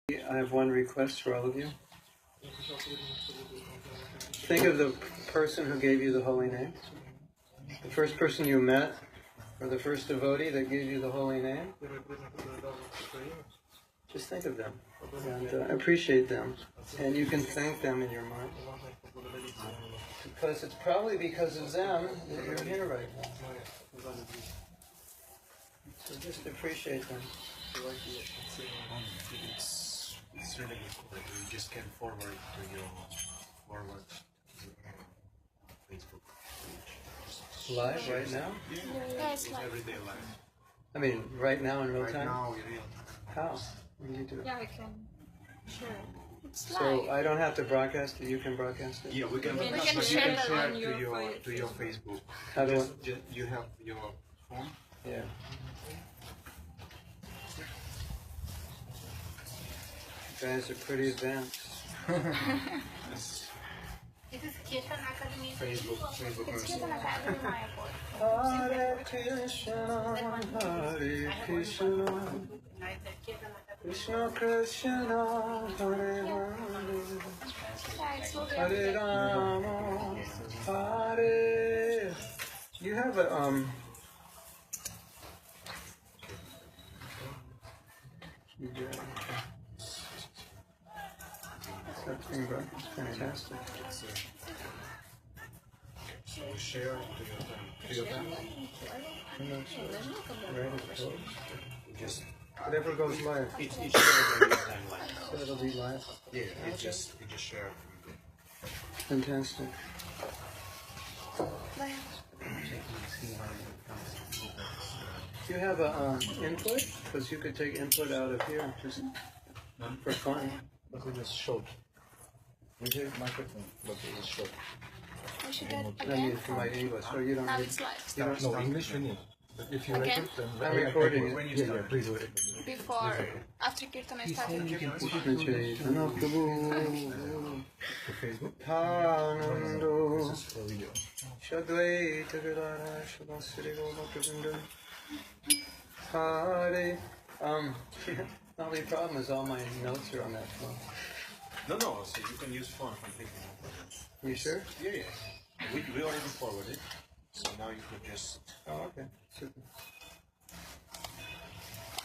I have one request for all of you. Think of the person who gave you the holy name, the first person you met, or the first devotee that gave you the holy name. Just think of them and appreciate them, and you can thank them in your mind, because it's probably because of them that you're here right now. So just appreciate them. It's really good that you just can forward to your Facebook page. Live right now? Yeah, it's live. Everyday live. I mean, right now in real Right time? now, in real time. How? What do you do? Yeah, we can. Sure. It's live. So I don't have to broadcast it, you can broadcast it? Yeah, we can, You can but share you that can share on to your your Facebook. How do I? You have your phone? Yeah. You guys are pretty advanced. This is Kirtan Academy. Facebook It's Kirtan Academy, my board. Hare Krishna, Hare Krishna, Krishna Krishna, Hare Hare, Yeah, it's okay. Hare Rama, Hare. You have a You do. Something about fantastic. So we share to your family. I'm not sure. Right, of course. Just Whatever goes live. it shares every time like So it'll be live. yeah, it just share. Fantastic. Do you have a input? Because you could take input out of here just for fun. But it is short. We have microphone, but it is short. We should get I again. mean, for my English, so you don't Now need. it's live. You don't No, English we need. But if you Again? record, then I'm recording it. When you Yeah, start. yeah, please wait. Before, after Kirtan I started. Mahatma Prabhu. To Facebook. Anando. This is for video. Shadvaita Gadara Shabasiri Goma Pravinda. Hare. The only problem is all my notes are on that phone. No, so you can use phone completely. No problem. You sure? Yeah. We already forwarded, so now you could just. Oh, okay. Super.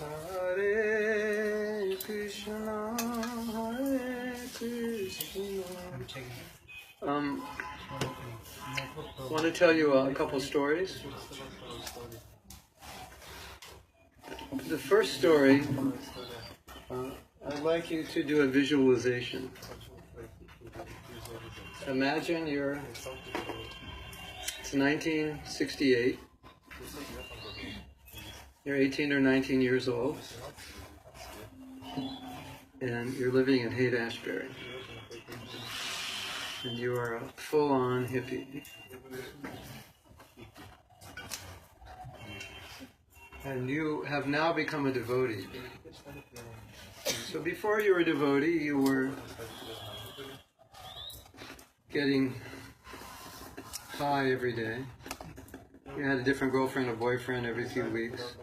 Hare Krishna, Hare Krishna. I want to tell you a couple stories. The first story, I'd like you to do a visualization. Imagine it's 1968. You're 18 or 19 years old, and you're living in Haight-Ashbury. And you are a full-on hippie. And you have now become a devotee. So before you were a devotee, you were getting high every day. You had a different girlfriend or boyfriend every few weeks.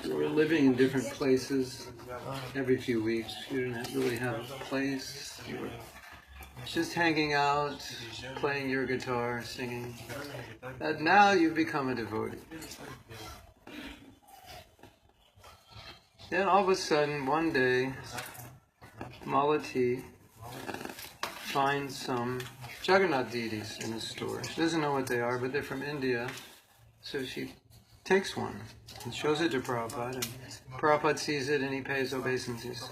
You were living in different places every few weeks. You didn't really have a place. You were just hanging out, playing your guitar, singing. And now you've become a devotee. Then all of a sudden, one day, Malati finds some Jagannath deities in his store. She doesn't know what they are, but they're from India. So she takes one and shows it to Prabhupada. And Prabhupada sees it and he pays obeisances.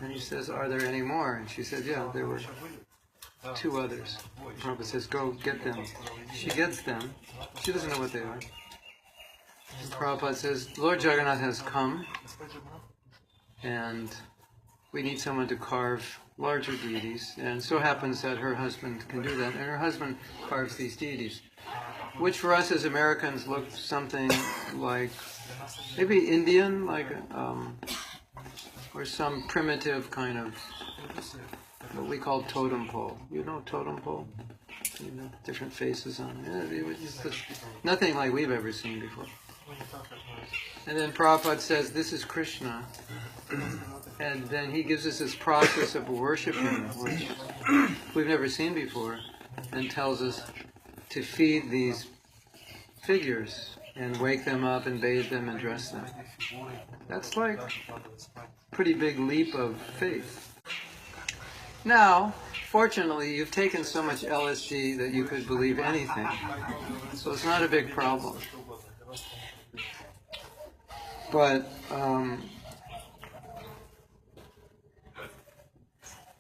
And he says, "Are there any more?" And she said, "Yeah, there were 2 others." Prabhupada says, "Go get them." She gets them. She doesn't know what they are. And Prabhupada says, "Lord Jagannath has come, and we need someone to carve larger deities." And so happens that her husband can do that. And her husband carves these deities, which for us as Americans look something like maybe Indian, like or some primitive kind of what we call totem pole. You know totem pole? You know, different faces on it. It's nothing like we've ever seen before. And then Prabhupada says, "This is Krishna." And then he gives us this process of worshiping, which we've never seen before, and tells us to feed these figures and wake them up and bathe them and dress them. That's like a pretty big leap of faith. Now, fortunately, you've taken so much LSD that you could believe anything. So it's not a big problem. But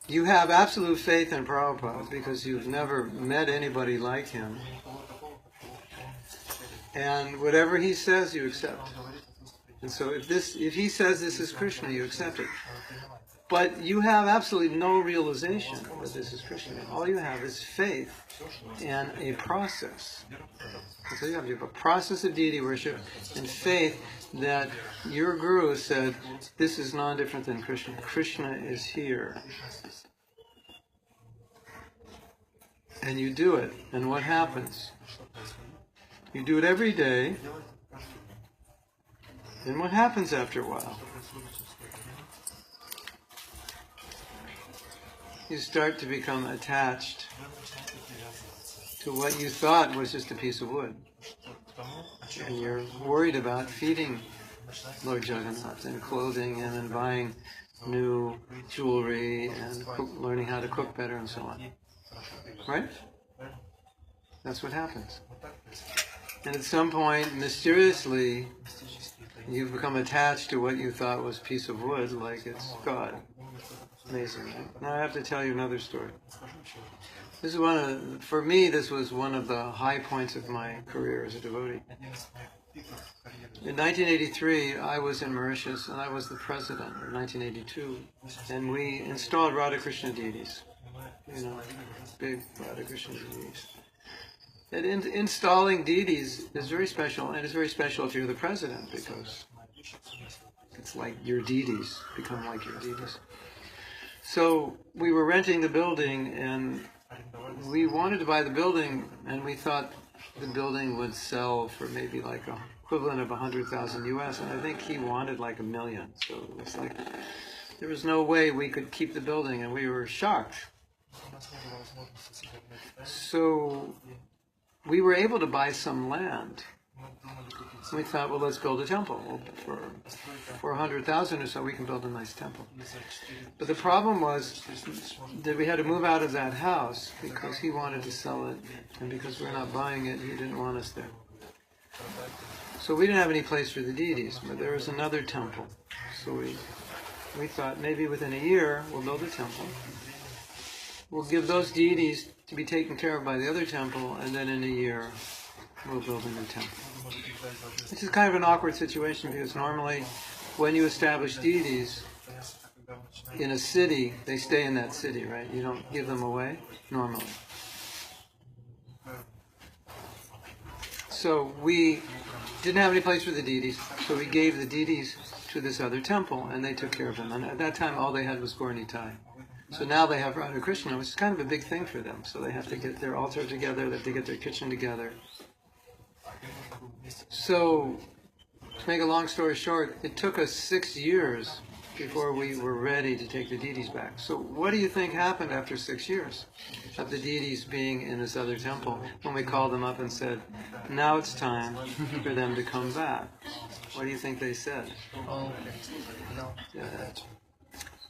you have absolute faith in Prabhupada because you've never met anybody like him. And whatever he says, you accept. And so if he says this is Krishna, you accept it. But you have absolutely no realization that this is Krishna. All you have is faith and a process. And so you have a process of deity worship and faith that your guru said, this is non-different than Krishna. Krishna is here. And you do it. And what happens? You do it every day. And what happens after a while? You start to become attached to what you thought was just a piece of wood. And you're worried about feeding Lord Jagannath and clothing him and buying new jewelry and learning how to cook better and so on. Right? That's what happens. And at some point, mysteriously, you've become attached to what you thought was a piece of wood, like it's God. Amazing, right? Now I have to tell you another story. This is for me, this was one of the high points of my career as a devotee. In 1983, I was in Mauritius, and I was the president, or 1982, and we installed Radha Krishna deities. Big Radha Krishna deities. And installing deities is very special, and it's very special if you're the president, because it's like your deities become like your deities. So we were renting the building, and we wanted to buy the building, and we thought the building would sell for maybe like a equivalent of 100,000 US, and I think he wanted like $1 million. So it was like there was no way we could keep the building, and we were shocked. So we were able to buy some land. And we thought, well, let's build a temple. For 400,000 or so, we can build a nice temple. But the problem was that we had to move out of that house because he wanted to sell it, and because we're not buying it, he didn't want us there. So we didn't have any place for the deities, but there was another temple. So we thought maybe within a year we'll build a temple. We'll give those deities to be taken care of by the other temple, and then in a year we'll build a new temple. Which is kind of an awkward situation, because normally when you establish deities in a city, they stay in that city, right? You don't give them away, normally. So we didn't have any place for the deities, so we gave the deities to this other temple, and they took care of them. And at that time, all they had was Gaura Nitai. So now they have Radha Krishna, which is kind of a big thing for them. So they have to get their altar together, they have to get their kitchen together. So, to make a long story short, it took us 6 years before we were ready to take the deities back. So what do you think happened after 6 years of the deities being in this other temple when we called them up and said, now it's time for them to come back? What do you think they said?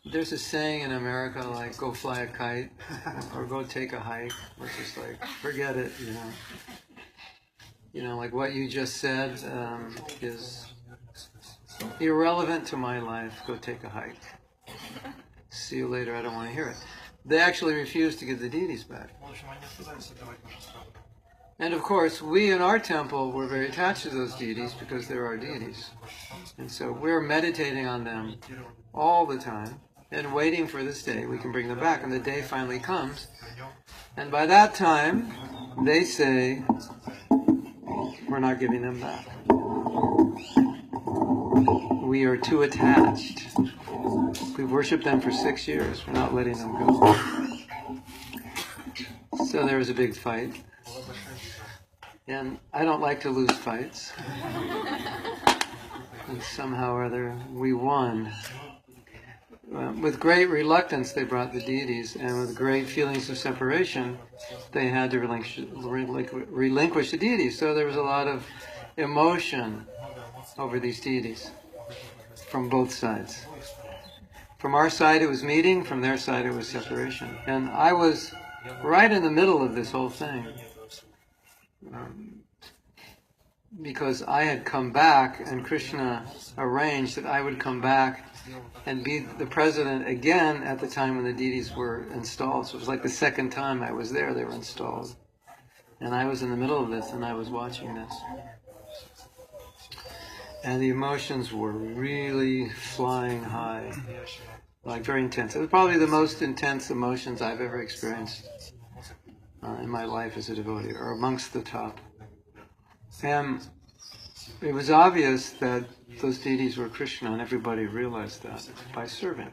There's a saying in America like, go fly a kite, or go take a hike, which is like, forget it, like what you just said is irrelevant to my life, go take a hike. See you later, I don't want to hear it. They actually refused to give the deities back. And of course, we in our temple were very attached to those deities because they're our deities. And so we're meditating on them all the time and waiting for this day we can bring them back. And the day finally comes. And by that time, they say, we're not giving them back. We are too attached. We worshiped them for 6 years. We're not letting them go. So there was a big fight. And I don't like to lose fights. And somehow or other, we won. with great reluctance they brought the deities, and with great feelings of separation they had to relinquish the deities. So there was a lot of emotion over these deities from both sides. From our side it was meeting, from their side it was separation. And I was right in the middle of this whole thing. Because I had come back, and Krishna arranged that I would come back and be the president again at the time when the deities were installed. So it was like the second time I was there, they were installed. And I was in the middle of this, and I was watching this. And the emotions were really flying high, like very intense. It was probably the most intense emotions I've ever experienced in my life as a devotee, or amongst the top. And it was obvious that those deities were Krishna, and everybody realized that by serving.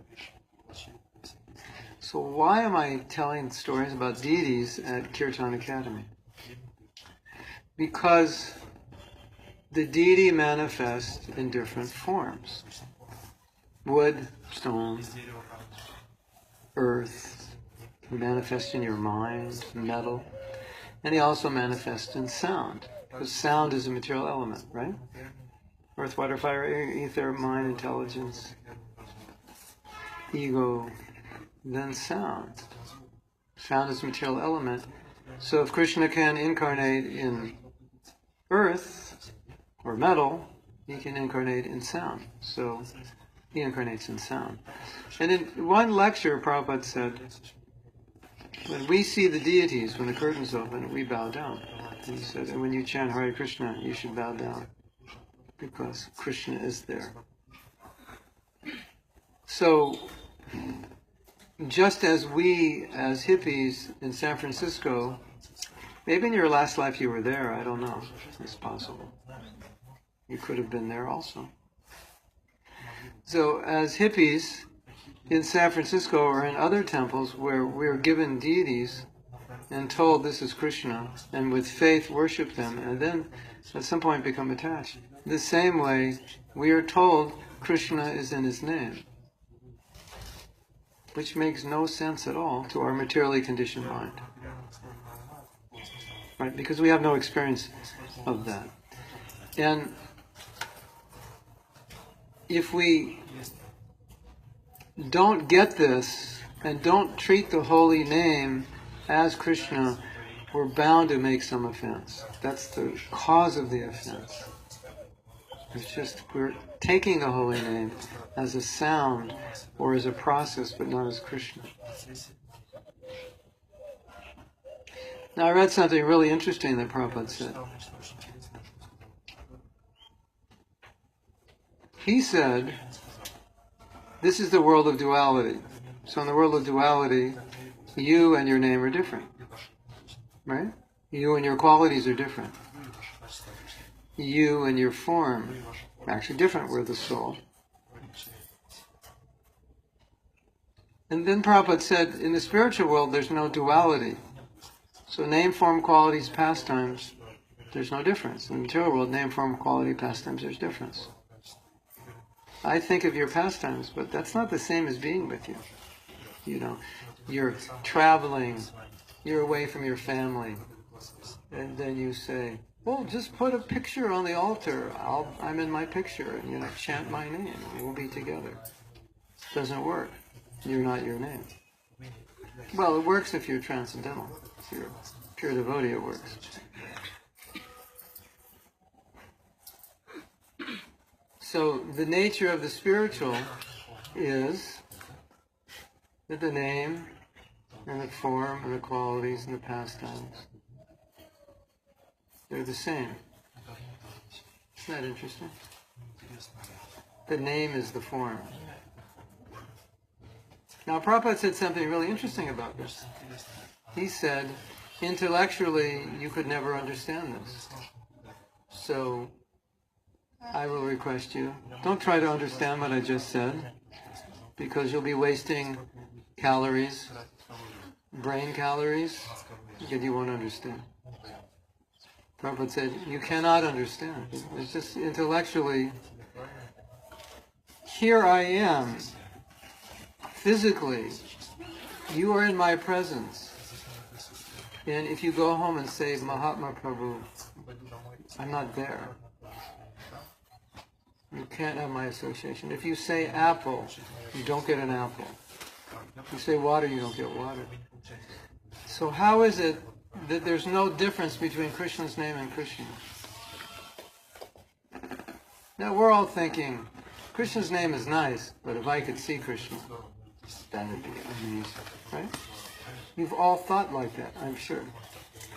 So why am I telling stories about deities at Kirtan Academy? Because the deity manifests in different forms. Wood, stone, earth, he manifests in your mind, metal, and he also manifests in sound. Because sound is a material element, right? Earth, water, fire, air, ether, mind, intelligence, ego, then sound. Sound is a material element. So if Krishna can incarnate in earth or metal, he can incarnate in sound. So he incarnates in sound. And in one lecture, Prabhupada said, when we see the deities, when the curtains open, we bow down. And he said, and when you chant Hare Krishna, you should bow down, because Krishna is there. So, just as we, as hippies in San Francisco, maybe in your last life you were there, I don't know, it's possible. You could have been there also. So, as hippies in San Francisco or in other temples where we're given deities, and told this is Krishna, and with faith worship them, and then at some point become attached. The same way, we are told Krishna is in his name, which makes no sense at all to our materially conditioned mind. Right? Because we have no experience of that. And if we don't get this, and don't treat the holy name as Krishna, we're bound to make some offense. That's the cause of the offense. It's just we're taking the holy name as a sound or as a process, but not as Krishna. Now I read something really interesting that Prabhupada said. He said, this is the world of duality. So in the world of duality, you and your name are different, right? You and your qualities are different. You and your form are actually different. We're the soul. And then Prabhupada said, in the spiritual world, there's no duality. So name, form, qualities, pastimes, there's no difference. In the material world, name, form, quality, pastimes, there's difference. I think of your pastimes, but that's not the same as being with you. You know, you're traveling, you're away from your family, and then you say, well, just put a picture on the altar. I'm in my picture, and chant my name, and we'll be together. Doesn't work. You're not your name. Well, it works if you're transcendental. If you're a pure devotee, it works. So the nature of the spiritual is that the name and the form and the qualities and the pastimes, they're the same. Isn't that interesting? The name is the form. Now Prabhupada said something really interesting about this. He said, intellectually you could never understand this. So I will request you, don't try to understand what I just said, because you'll be wasting calories, brain calories, that you won't understand. Prabhupada said, you cannot understand. It's just intellectually, here I am, physically, you are in my presence. And if you go home and say, Mahatma Prabhu, I'm not there. You can't have my association. If you say apple, you don't get an apple. If you say water, you don't get water. So how is it that there's no difference between Krishna's name and Krishna? Now we're all thinking, Krishna's name is nice, but if I could see Krishna, that would be amazing, right? You've all thought like that, I'm sure.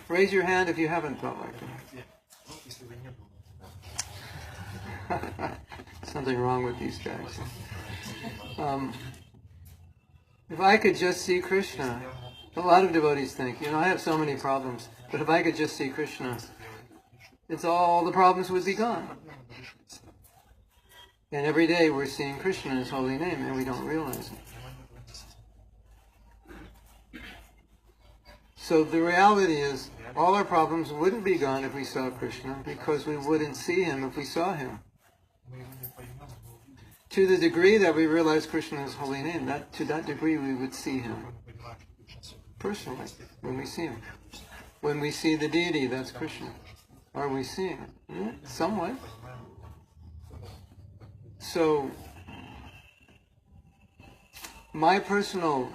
Raise your hand if you haven't thought like that. Something wrong with these guys. If I could just see Krishna, a lot of devotees think, I have so many problems, but if I could just see Krishna, all the problems would be gone. And every day we're seeing Krishna in His holy name, and we don't realize it. So the reality is, all our problems wouldn't be gone if we saw Krishna, because we wouldn't see Him if we saw Him. To the degree that we realize Krishna's holy name, to that degree we would see Him. Personally, when we see Him. When we see the deity, that's Krishna. Are we seeing it? Yeah, somewhat. So, my personal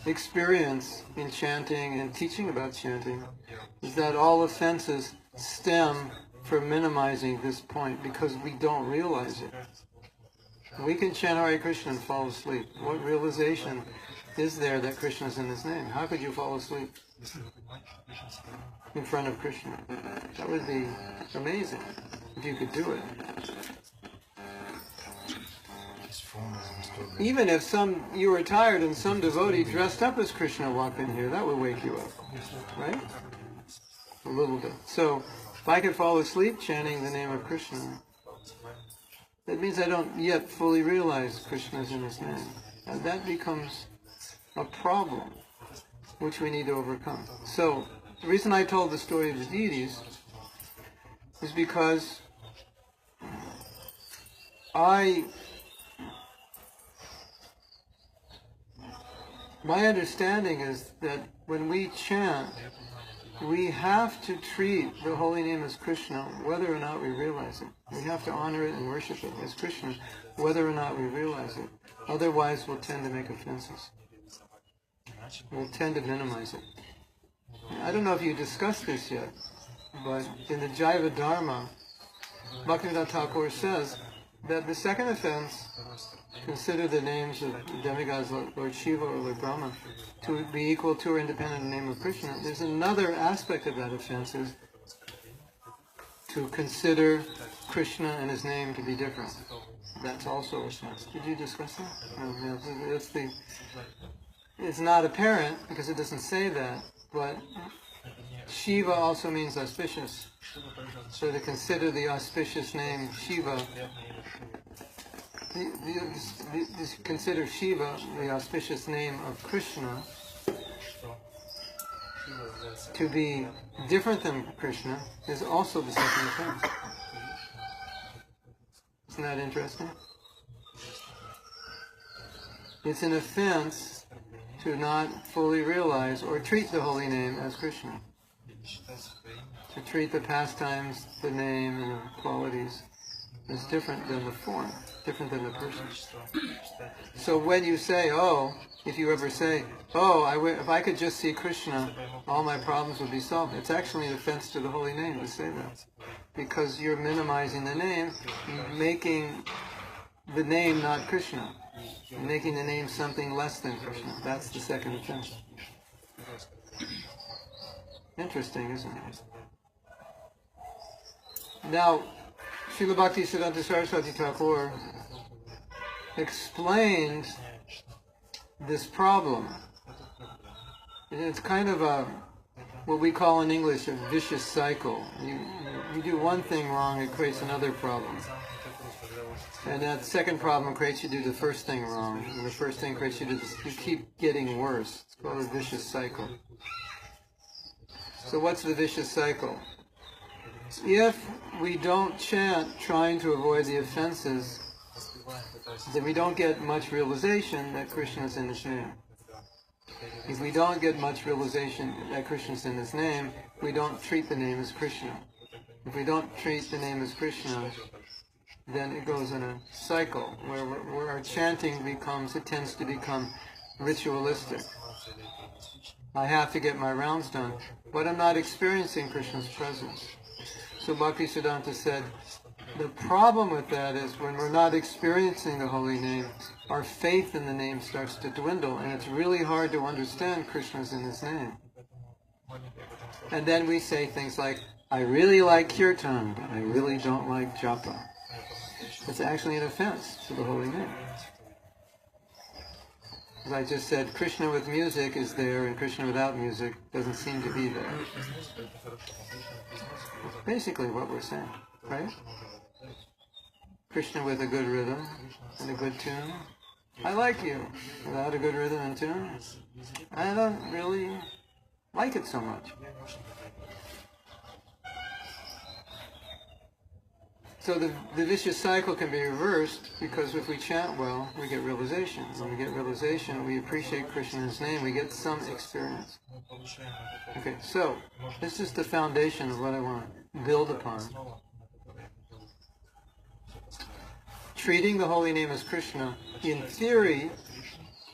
experience in chanting and teaching about chanting is that all offenses stem from minimizing this point because we don't realize it. We can chant Hare Krishna and fall asleep. What realization is there that Krishna is in His name? How could you fall asleep in front of Krishna? That would be amazing if you could do it. Even if you were tired and some devotee dressed up as Krishna walked in here, that would wake you up, right? A little bit. So, if I could fall asleep chanting the name of Krishna, that means I don't yet fully realize Krishna is in His name. And that becomes a problem, which we need to overcome. So, the reason I told the story of the deities is because my understanding is that when we chant, we have to treat the holy name as Krishna, whether or not we realize it. We have to honor it and worship it as Krishna, whether or not we realize it. Otherwise, we'll tend to make offenses. We'll tend to minimize it. I don't know if you discussed this yet, but in the Jaiva Dharma, Bhaktivinoda Thakur says that the second offense, consider the names of demigods like Lord Shiva or Lord Brahma to be equal to or independent of the name of Krishna. There's another aspect of that offense, is to consider Krishna and His name to be different. That's also a offense. Did you discuss that? It's not apparent because it doesn't say that, but Shiva also means auspicious. So to consider the auspicious name Shiva, consider Shiva, the auspicious name of Krishna, to be different than Krishna is also the second offense. Isn't that interesting? It's an offense to not fully realize or treat the holy name as Krishna. To treat the pastimes, the name, and the qualities as different than the form, different than the person. So when you say, if you ever say, if I could just see Krishna, all my problems would be solved, it's actually an offense to the holy name to say that. Because you're minimizing the name, making the name not Krishna, making the name something less than Krishna. That's the second offense. Interesting, isn't it? Now, Srila Bhaktisiddhanta Saraswati Thakur explained this problem. It's kind of what we call in English a vicious cycle. You do one thing wrong, it creates another problem. And that second problem creates you do the first thing wrong. And the first thing creates you you keep getting worse. It's called a vicious cycle. So what's the vicious cycle? If we don't chant trying to avoid the offenses, then we don't get much realization that Krishna is in His name. If we don't get much realization that Krishna is in His name, we don't treat the name as Krishna. If we don't treat the name as Krishna, then it goes in a cycle where our chanting tends to become ritualistic. I have to get my rounds done, but I'm not experiencing Krishna's presence. So Bhaktisiddhanta said, the problem with that is when we're not experiencing the holy name, our faith in the name starts to dwindle, and it's really hard to understand Krishna's in His name. And then we say things like, I really like kirtan, but I really don't like japa. It's actually an offense to the holy name. As I just said, Krishna with music is there, and Krishna without music doesn't seem to be there. That's basically what we're saying, right? Krishna with a good rhythm and a good tune. I like you. Without a good rhythm and tune, I don't really like it so much. So the vicious cycle can be reversed because if we chant well, we get realization. When we get realization, we appreciate Krishna in His name, we get some experience. Okay, so this is the foundation of what I want to build upon. Treating the holy name as Krishna, in theory,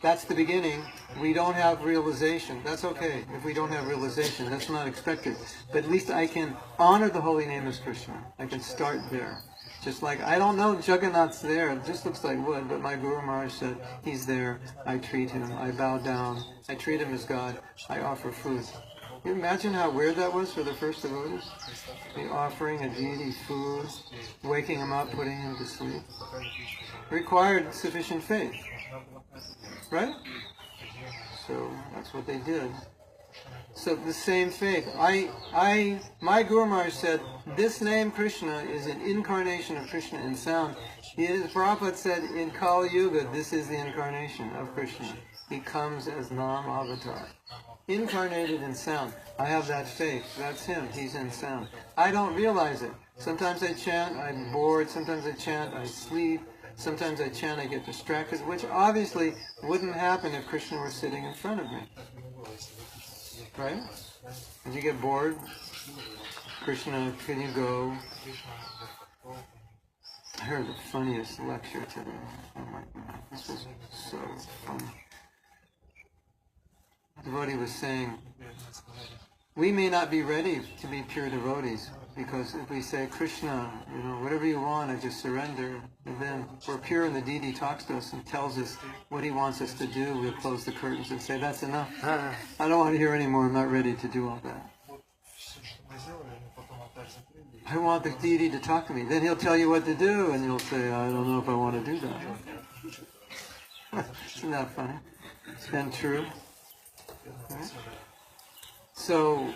that's the beginning. We don't have realization. That's okay. If we don't have realization, that's not expected. But at least I can honor the holy name as Krishna. I can start there. Just like, I don't know Jagannath's there. It just looks like wood. But my Guru Maharaj said, He's there. I treat Him. I bow down. I treat Him as God. I offer food. Can you imagine how weird that was for the first devotees? The offering a deity food, waking him up, putting him to sleep. Required sufficient faith. Right? So that's what they did. So the same faith. My Guru Maharaj said, this name Krishna is an incarnation of Krishna in sound. Prabhupada said, in Kali Yuga, this is the incarnation of Krishna. He comes as Naamapradha. Incarnated in sound. I have that faith. That's Him. He's in sound. I don't realize it. Sometimes I chant, I'm bored. Sometimes I chant, I sleep. Sometimes I chant, I get distracted, which obviously wouldn't happen if Krishna were sitting in front of me. Right? Did you get bored? Krishna, can you go? I heard the funniest lecture today. Oh my God, this was so funny. The devotee was saying, we may not be ready to be pure devotees, because if we say, Krishna, whatever you want, I just surrender, and then we're pure and the deity talks to us and tells us what he wants us to do, we'll close the curtains and say, that's enough. I don't want to hear anymore, I'm not ready to do all that. I want the deity to talk to me. Then he'll tell you what to do, and you'll say, I don't know if I want to do that. Isn't that funny? And true. Right? So,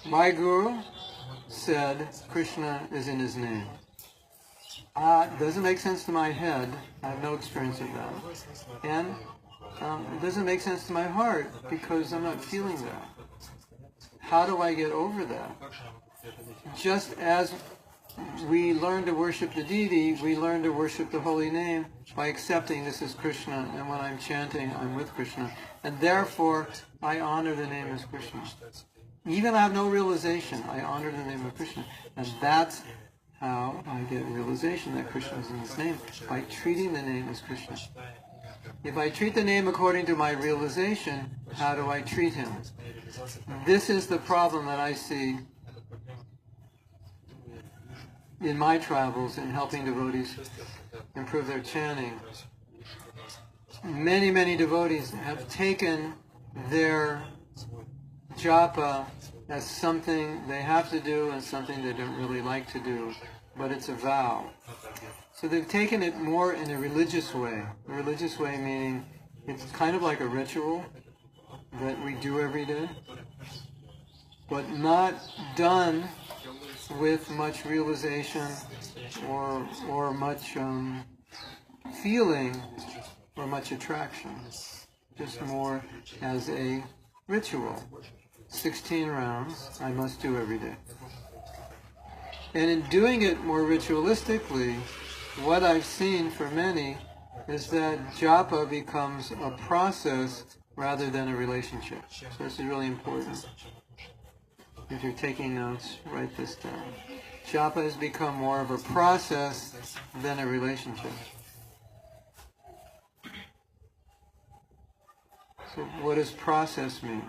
my Guru said Krishna is in His name. It doesn't make sense to my head. I have no experience of that. And it doesn't make sense to my heart because I'm not feeling that. How do I get over that? Just as we learn to worship the deity, we learn to worship the holy name by accepting this is Krishna, and when I'm chanting, I'm with Krishna. And therefore, I honor the name as Krishna. Even I have no realization, I honor the name of Krishna. And that's how I get realization that Krishna is in His name, by treating the name as Krishna. If I treat the name according to my realization, how do I treat Him? This is the problem that I see in my travels in helping devotees improve their chanting. Many, many devotees have taken their japa as something they have to do and something they don't really like to do, but it's a vow. So they've taken it more in a religious way. A religious way meaning it's kind of like a ritual that we do every day, but not done with much realization or much feeling or much attraction. Just more as a ritual. 16 rounds I must do every day. And in doing it more ritualistically, what I've seen for many is that japa becomes a process rather than a relationship. So this is really important. If you're taking notes, write this down. Japa has become more of a process than a relationship. So what does process mean?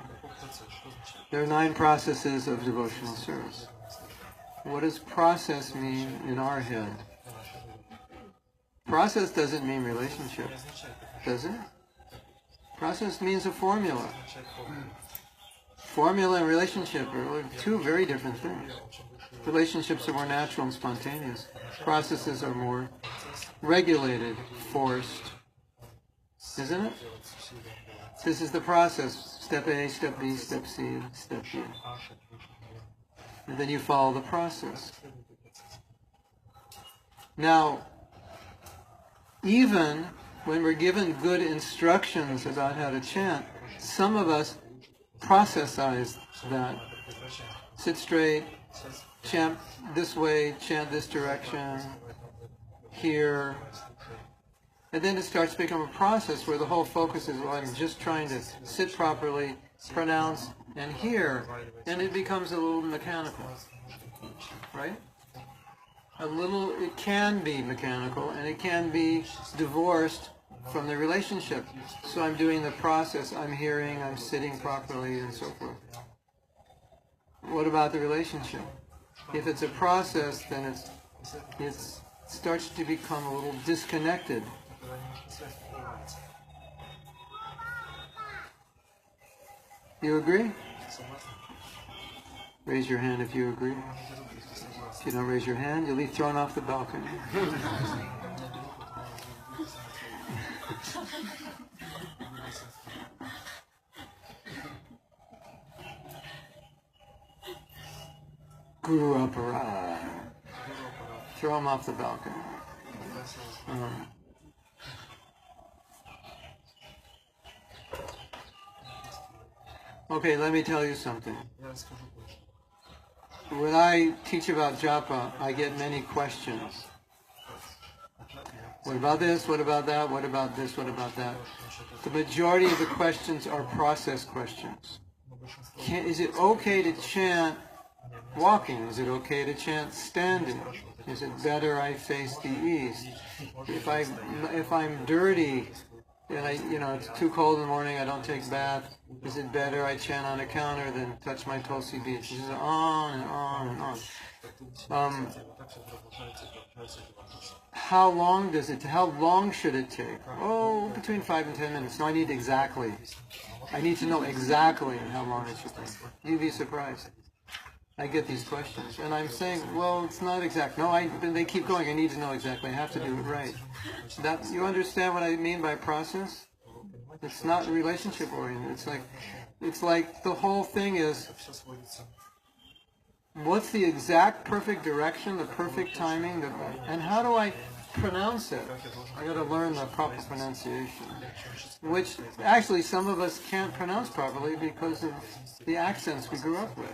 There are 9 processes of devotional service. What does process mean in our head? Process doesn't mean relationship, does it? Process means a formula. Formula and relationship are 2 very different things. Relationships are more natural and spontaneous. Processes are more regulated, forced. Isn't it? This is the process. Step A, step B, step C, step D. And then you follow the process. Now, even when we're given good instructions about how to chant, some of us processize that. Sit straight, chant this way, chant this direction, here. And then it starts to become a process where the whole focus is, well, I'm just trying to sit properly, pronounce, and hear. And it becomes a little mechanical, right? It can be mechanical, and it can be divorced from the relationship. So I'm doing the process, I'm hearing, I'm sitting properly, and so forth. What about the relationship? If it's a process, then it starts to become a little disconnected. You agree? Raise your hand if you agree. If you don't raise your hand, you'll be thrown off the balcony. Guru Aparadh. Throw him off the balcony. Okay, let me tell you something. When I teach about japa, I get many questions. What about this? What about that? What about this? What about that? The majority of the questions are process questions. Is it okay to chant walking? Is it okay to chant standing? Is it better I face the east? If I'm dirty and it's too cold in the morning, I don't take bath, is it better I chant on a counter than touch my tulsi beach? This is on and on and on. How long should it take? Oh, between 5 and 10 minutes. No, I need to know exactly how long it should take. You'd be surprised. I get these questions, and I'm saying, well, it's not exact. No, they keep going. I need to know exactly. I have to do it right. You understand what I mean by process? It's not relationship oriented. It's like the whole thing is, what's the exact perfect direction, the perfect timing, and how do I pronounce it? I got to learn the proper pronunciation, which actually some of us can't pronounce properly because of the accents we grew up with.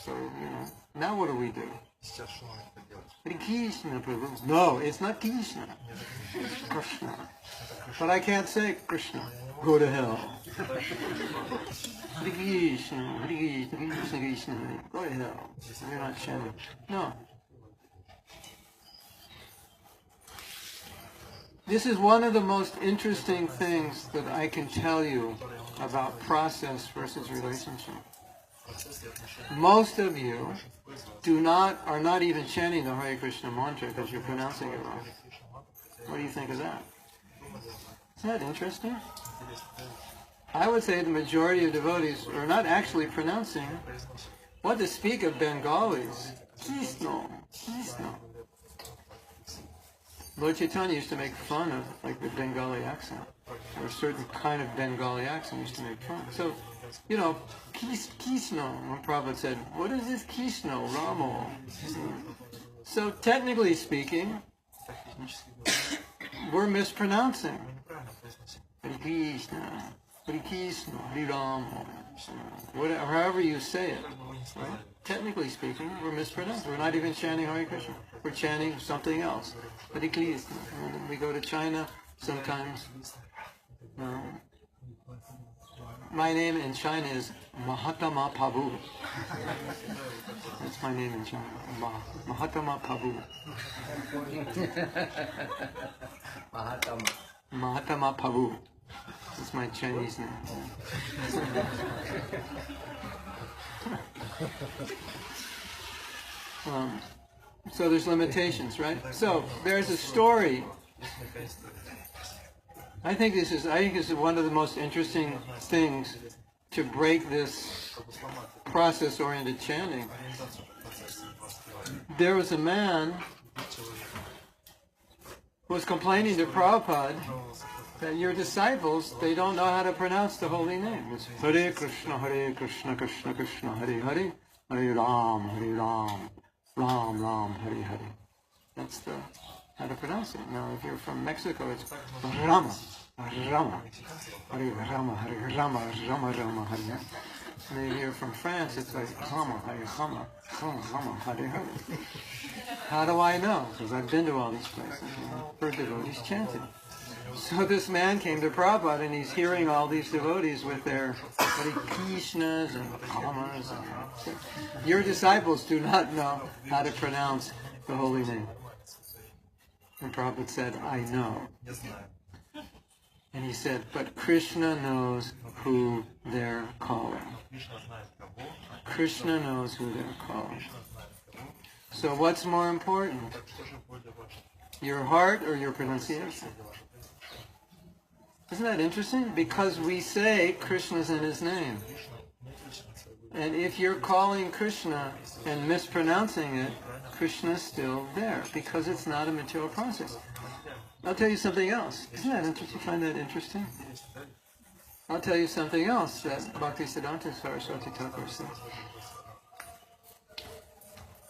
So, now what do we do? Krishna, Prabhu. No, it's not Krishna. It's Krishna. But I can't say Krishna. Go to hell. Krishna, Krishna, Krishna. Go to hell. You're not chanting. No. This is one of the most interesting things that I can tell you about process versus relationship. Most of you are not even chanting the Hare Krishna mantra because you're pronouncing it wrong. What do you think of that? Isn't that interesting? I would say the majority of devotees are not actually pronouncing. What to speak of Bengalis? Krishna, Krishna. Lord Chaitanya used to make fun of the Bengali accent, or a certain kind of Bengali accent used to make fun. So you know, Krishna, when Prabhupada said, what is this Krishna, Ramo? So technically speaking, we're mispronouncing. Hare Krishna, Hare Krishna, Hare Rama, whatever, however you say it. Right? Technically speaking, we're mispronouncing. We're not even chanting Hare Krishna. We're chanting something else. Hare Krishna. When we go to China, sometimes. My name in China is Mahatma Prabhu. That's my name in China. Mahatma Prabhu. Mahatma Prabhu. That's my Chinese name. So there's limitations, right? So there's a story. I think this is one of the most interesting things to break this process-oriented chanting. There was a man who was complaining to Prabhupada that your disciples, they don't know how to pronounce the holy name. It's Hare Krishna, Krishna Krishna, Hare Hare, Hare Ram, Ram Ram, Hare Hare. That's how to pronounce it. Now, if you're from Mexico, it's Rama, Hare Rama, Hare Rama, Rama, Hare. And if you're from France, it's like Rama, Hare Hare. How do I know? Because I've been to all these places and heard devotees chanting. So this man came to Prabhupada and he's hearing all these devotees with their Hare Krishnas and Ramas. Your disciples do not know how to pronounce the holy name. And Prabhupada said, I know. And he said, but Krishna knows who they're calling. Krishna knows who they're calling. So what's more important? Your heart or your pronunciation? Isn't that interesting? Because we say Krishna's in his name. And if you're calling Krishna and mispronouncing it, Krishna's still there because it's not a material process. I'll tell you something else. Isn't that interesting? You find that interesting? I'll tell you something else that Bhaktisiddhanta Saraswati Thakur said.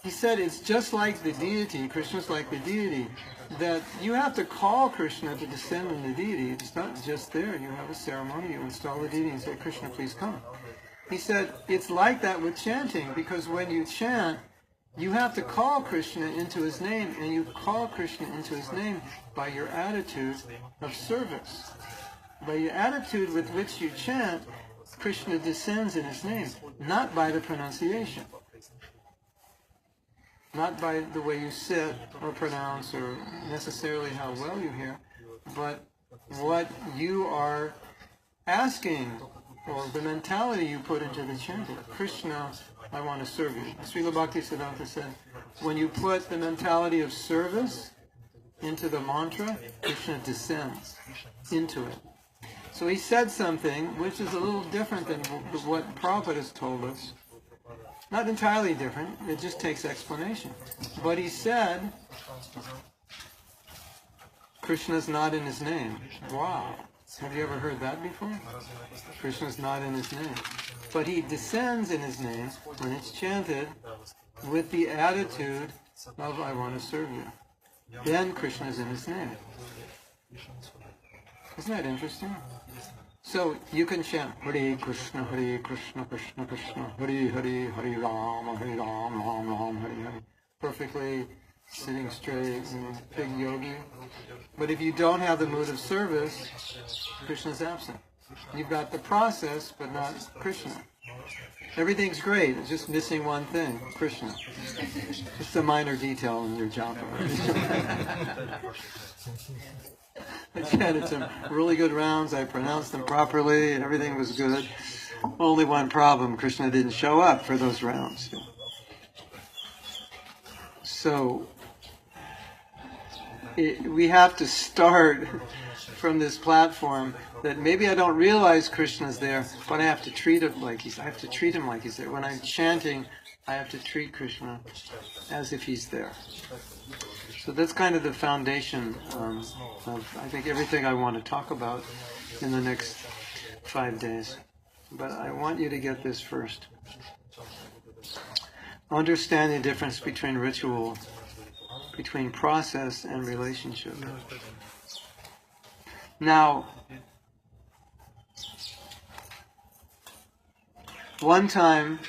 He said it's just like the deity, Krishna's like the deity, that you have to call Krishna to descend in the deity. It's not just there. You have a ceremony, you install the deity and say, Krishna, please come. He said it's like that with chanting, because when you chant, you have to call Krishna into his name, and you call Krishna into his name by your attitude of service. By your attitude with which you chant, Krishna descends in his name, not by the pronunciation. Not by the way you sit or pronounce or necessarily how well you hear, but what you are asking or the mentality you put into the chanting. Krishna, I want to serve you. Srila Bhaktisiddhanta said, when you put the mentality of service into the mantra, Krishna descends into it. So he said something which is a little different than what Prabhupada has told us. Not entirely different, it just takes explanation. But he said, Krishna's not in his name. Wow. Have you ever heard that before? Krishna's not in his name. But he descends in his name when it's chanted with the attitude of, I want to serve you. Then Krishna's in his name. Isn't that interesting? So you can chant Hare Krishna, Krishna Krishna, Hare Hare, Hare Ram, Ram Ram, Hare Hare. Perfectly sitting straight, big yogi. But if you don't have the mood of service, Krishna's absent. You've got the process, but not Krishna. Everything's great, it's just missing one thing, Krishna. Just a minor detail in your japa. I chanted some really good rounds, I pronounced them properly, and everything was good. Only one problem, Krishna didn't show up for those rounds. So, we have to start from this platform that maybe I don't realize Krishna's there, but I have to treat him like he's there. When I'm chanting, I have to treat Krishna as if he's there. So that's kind of the foundation of, I think, everything I want to talk about in the next 5 days. but I want you to get this first. Understand the difference between ritual, between process and relationship. Now, one time,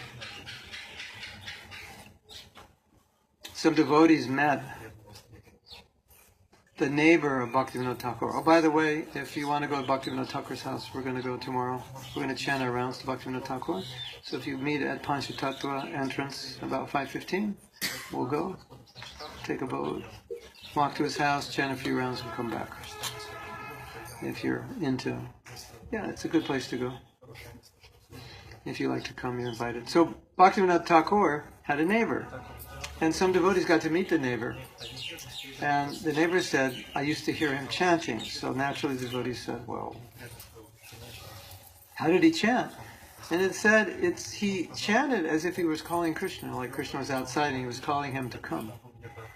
some devotees met the neighbor of Bhaktivinoda Thakur. Oh, by the way, if you want to go to Bhaktivinoda Thakur's house, we're going to go tomorrow. We're going to chant our rounds to Bhaktivinoda Thakur. So if you meet at Panchatattva entrance about 5:15, we'll go, take a boat, walk to his house, chant a few rounds, and come back. If you're into, yeah, it's a good place to go. If you like to come, you're invited. So Bhaktivinoda Thakur had a neighbor, and some devotees got to meet the neighbor. And the neighbor said, I used to hear him chanting. So naturally the devotee said, well, how did he chant? And it said he chanted as if he was calling Krishna, like Krishna was outside and he was calling him to come.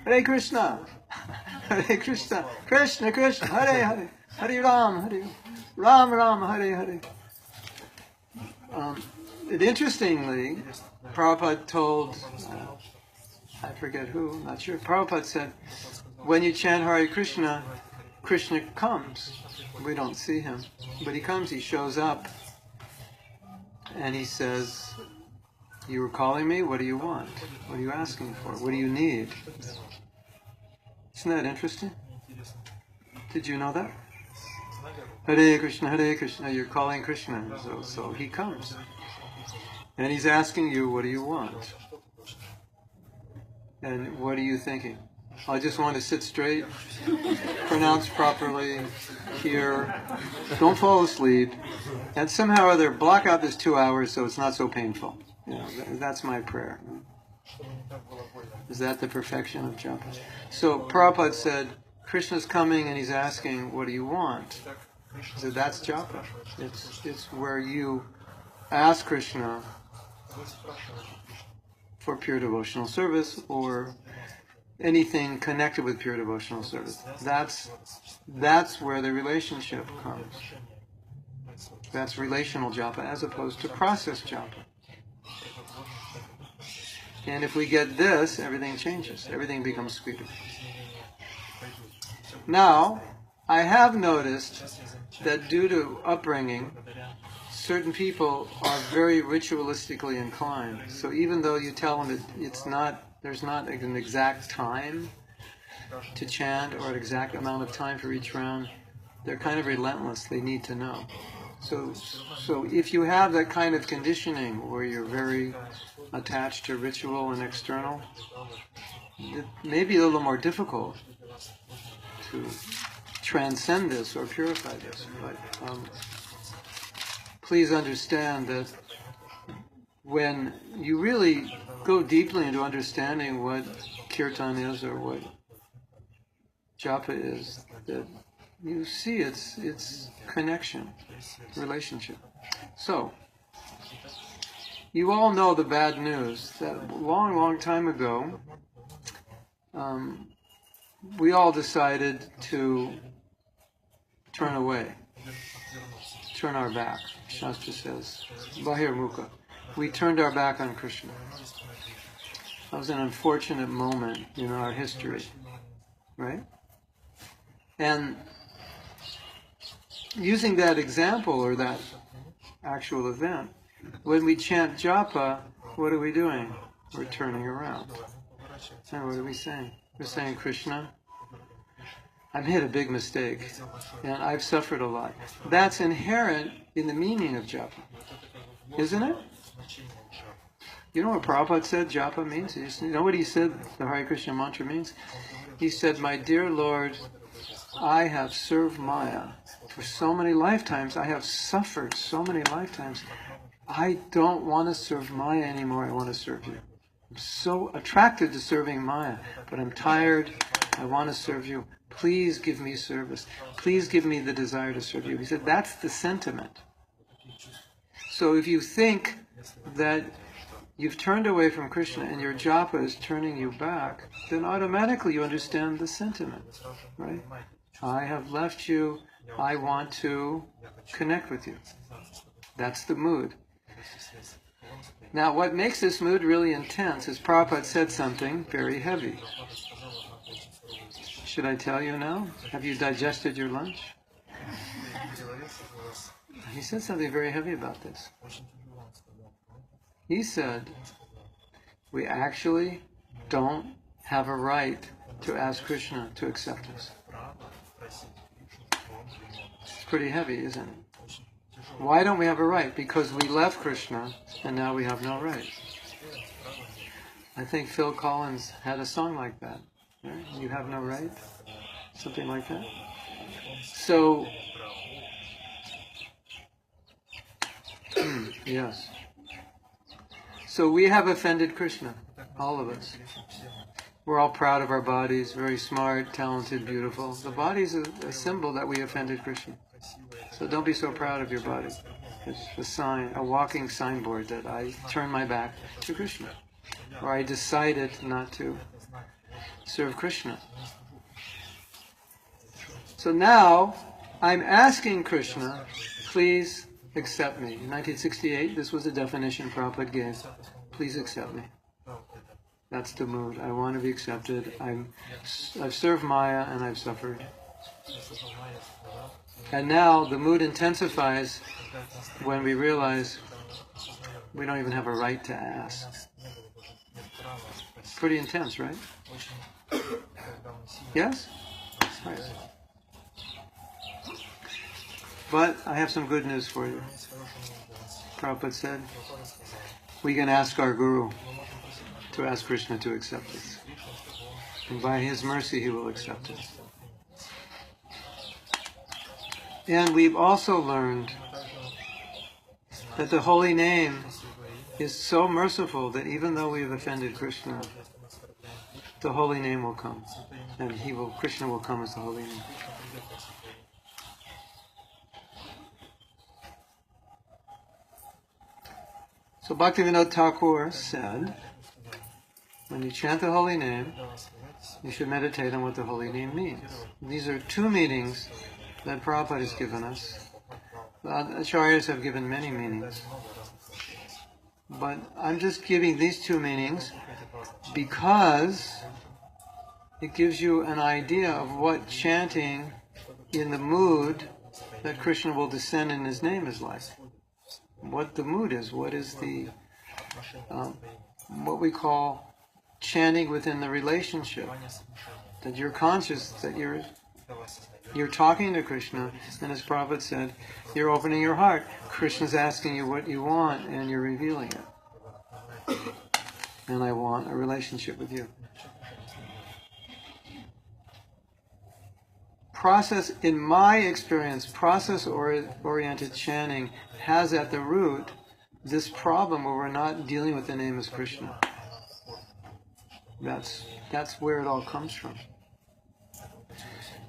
Hare Krishna, Hare Krishna, Krishna Krishna, Hare Hare, Hare Ram, Hare Ram, Ram, Hare Hare. Interestingly, Prabhupada told, I forget who, I'm not sure, Prabhupada said, when you chant Hare Krishna, Krishna comes. We don't see him, but he comes, he shows up, and he says, you were calling me? What do you want? What are you asking for? What do you need? Isn't that interesting? Did you know that? Hare Krishna, you're calling Krishna, so he comes. And he's asking you, what do you want? And what are you thinking? I just want to sit straight, pronounce properly, hear, don't fall asleep, and somehow or other block out this 2 hours so it's not so painful. You know, that's my prayer. Is that the perfection of japa? So Prabhupada said, Krishna's coming and he's asking, what do you want? He said, that's japa. It's where you ask Krishna for pure devotional service or anything connected with pure devotional service. That's where the relationship comes. That's relational japa as opposed to process japa. And if we get this, everything changes. Everything becomes sweeter. Now, I have noticed that due to upbringing, certain people are very ritualistically inclined. So even though you tell them that there's not an exact time to chant or an exact amount of time for each round, they're kind of relentless. They need to know. So if you have that kind of conditioning where you're very attached to ritual and external, it may be a little more difficult to transcend this or purify this. But please understand that when you really go deeply into understanding what kirtan is or what japa is, that you see its connection, relationship. So, you all know the bad news that a long, long time ago, we all decided to turn away, turn our back. Shastra says, Bahir Mukha. We turned our back on Krishna. That was an unfortunate moment in our history, right? And using that example or that actual event, when we chant japa, what are we doing? We're turning around. And what are we saying? We're saying, Krishna, I made a big mistake, and I've suffered a lot. That's inherent in the meaning of japa, isn't it? You know what Prabhupada said japa means? You know what he said the Hare Krishna mantra means? He said, my dear Lord, I have served Maya for so many lifetimes. I have suffered so many lifetimes. I don't want to serve Maya anymore. I want to serve you. I'm so attracted to serving Maya, but I'm tired. I want to serve you. Please give me service. Please give me the desire to serve you. He said, that's the sentiment. So if you think that you've turned away from Krishna and your japa is turning you back, then automatically you understand the sentiment, right? I have left you. I want to connect with you. That's the mood. Now, what makes this mood really intense is Prabhupada said something very heavy. Should I tell you now? Have you digested your lunch? He said something very heavy about this. He said, we actually don't have a right to ask Krishna to accept us. It's pretty heavy, isn't it? Why don't we have a right? Because we left Krishna and now we have no right. I think Phil Collins had a song like that. Right? You have no right? Something like that. So, yes. So we have offended Krishna, all of us. We're all proud of our bodies, very smart, talented, beautiful. The body's a symbol that we offended Krishna. So don't be so proud of your body. It's a sign, a walking signboard that I turn my back to Krishna. Or I decided not to serve Krishna. So now, I'm asking Krishna, please accept me. In 1968, this was the definition Prabhupada gave. Please accept me. That's the mood. I want to be accepted. I've served Maya and I've suffered. And now the mood intensifies when we realize we don't even have a right to ask. Pretty intense, right? Yes? Right. But I have some good news for you. Prabhupada said, we can ask our Guru to ask Krishna to accept us. And by his mercy, he will accept us. And we've also learned that the holy name is so merciful that even though we have offended Krishna, the holy name will come. And Krishna will come as the holy name. So Bhaktivinoda Thakur said, when you chant the holy name, you should meditate on what the holy name means. These are two meanings that Prabhupada has given us. The Acharyas have given many meanings. But I'm just giving these two meanings because it gives you an idea of what chanting in the mood that Krishna will descend in his name is like. What the mood is, what is the, what we call chanting within the relationship. That you're conscious that you're talking to Krishna, and as Prabhupada said, you're opening your heart. Krishna's asking you what you want, and you're revealing it. And I want a relationship with you. Process, in my experience, process-oriented chanting has at the root this problem where we're not dealing with the name as Krishna. That's where it all comes from.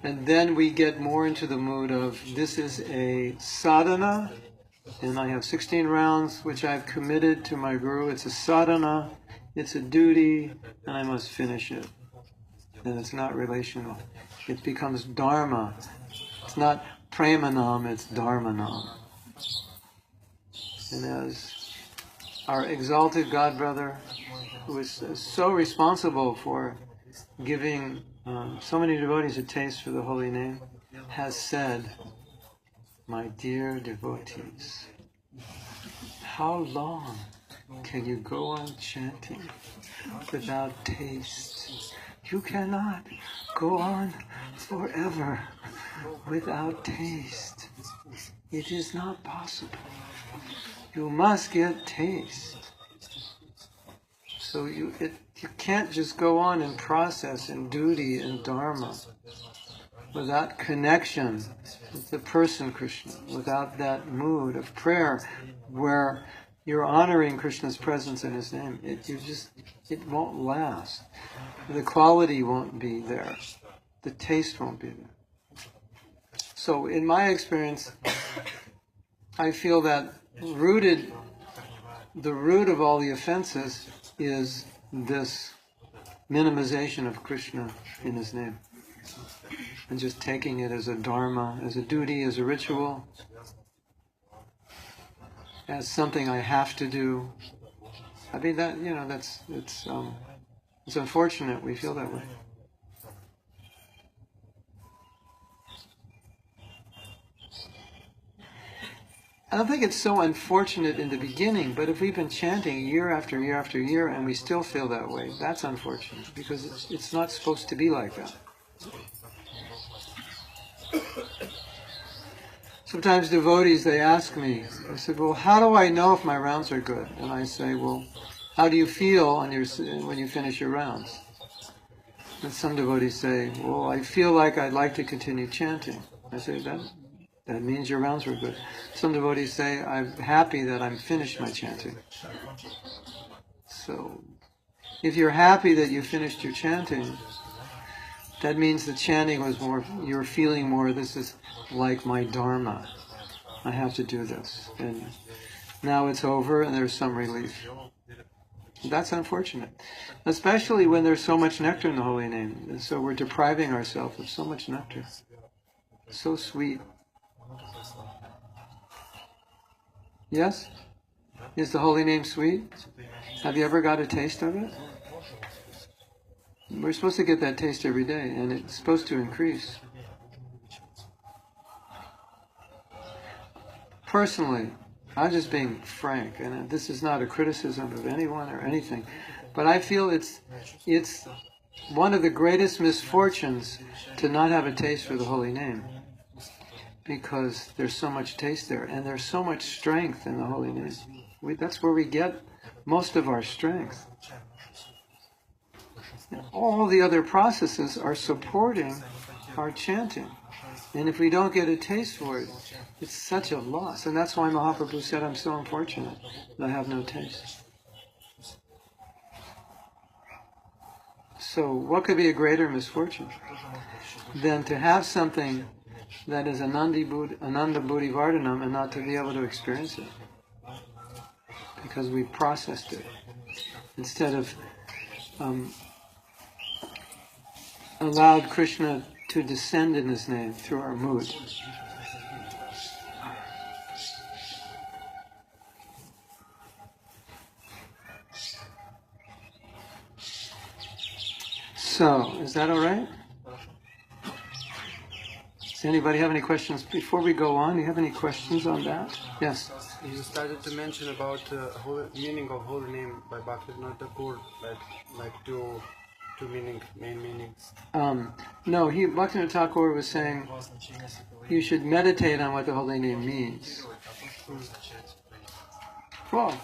And then we get more into the mood of, this is a sadhana, and I have 16 rounds which I've committed to my Guru. It's a sadhana, it's a duty, and I must finish it. And it's not relational. It becomes dharma. It's not premanam, it's dharmanam. And as our exalted godbrother, who is so responsible for giving so many devotees a taste for the holy name, has said, my dear devotees, how long can you go on chanting without taste? You cannot go on forever without taste. It is not possible. You must get taste. So you can't just go on in process and duty and dharma without connection with the person Krishna, without that mood of prayer where you're honoring Krishna's presence in his name. It won't last. The quality won't be there. The taste won't be there. So in my experience, I feel that the root of all the offenses is this minimization of Krishna in his name. And just taking it as a dharma, as a duty, as a ritual. as something I have to do. I mean, that, it's unfortunate we feel that way. I don't think it's so unfortunate in the beginning, but if we've been chanting year after year after year and we still feel that way, that's unfortunate, because it's not supposed to be like that. Sometimes devotees, they ask me, they said, well, how do I know if my rounds are good? And I say, well, how do you feel when you finish your rounds? And some devotees say, well, I feel like I'd like to continue chanting. I say, that means your rounds were good. Some devotees say, I'm happy that I'm finished my chanting. So, if you're happy that you finished your chanting, that means the chanting was more, you're feeling more, this is like my dharma. I have to do this. And now it's over and there's some relief. That's unfortunate. Especially when there's so much nectar in the holy name. And so we're depriving ourselves of so much nectar. So sweet. Yes? Is the holy name sweet? Have you ever got a taste of it? We're supposed to get that taste every day, and it's supposed to increase. Personally, I'm just being frank, and this is not a criticism of anyone or anything, but I feel it's one of the greatest misfortunes to not have a taste for the holy name, because there's so much taste there, and there's so much strength in the holy name. That's where we get most of our strength. And all the other processes are supporting our chanting. And if we don't get a taste for it, it's such a loss. And that's why Mahaprabhu said, I'm so unfortunate that I have no taste. So what could be a greater misfortune than to have something that is Ananda Buddhi Vardhanam and not to be able to experience it? Because we processed it. Instead of allowed Krishna to descend in His name through our mood. So, is that all right? Does anybody have any questions? Before we go on, do you have any questions on that? Yes? You started to mention about the meaning of holy name by Bhaktivinoda Thakur, like two main meanings. No, Bhaktivinoda Thakur was saying you should meditate on what the holy name means. Well,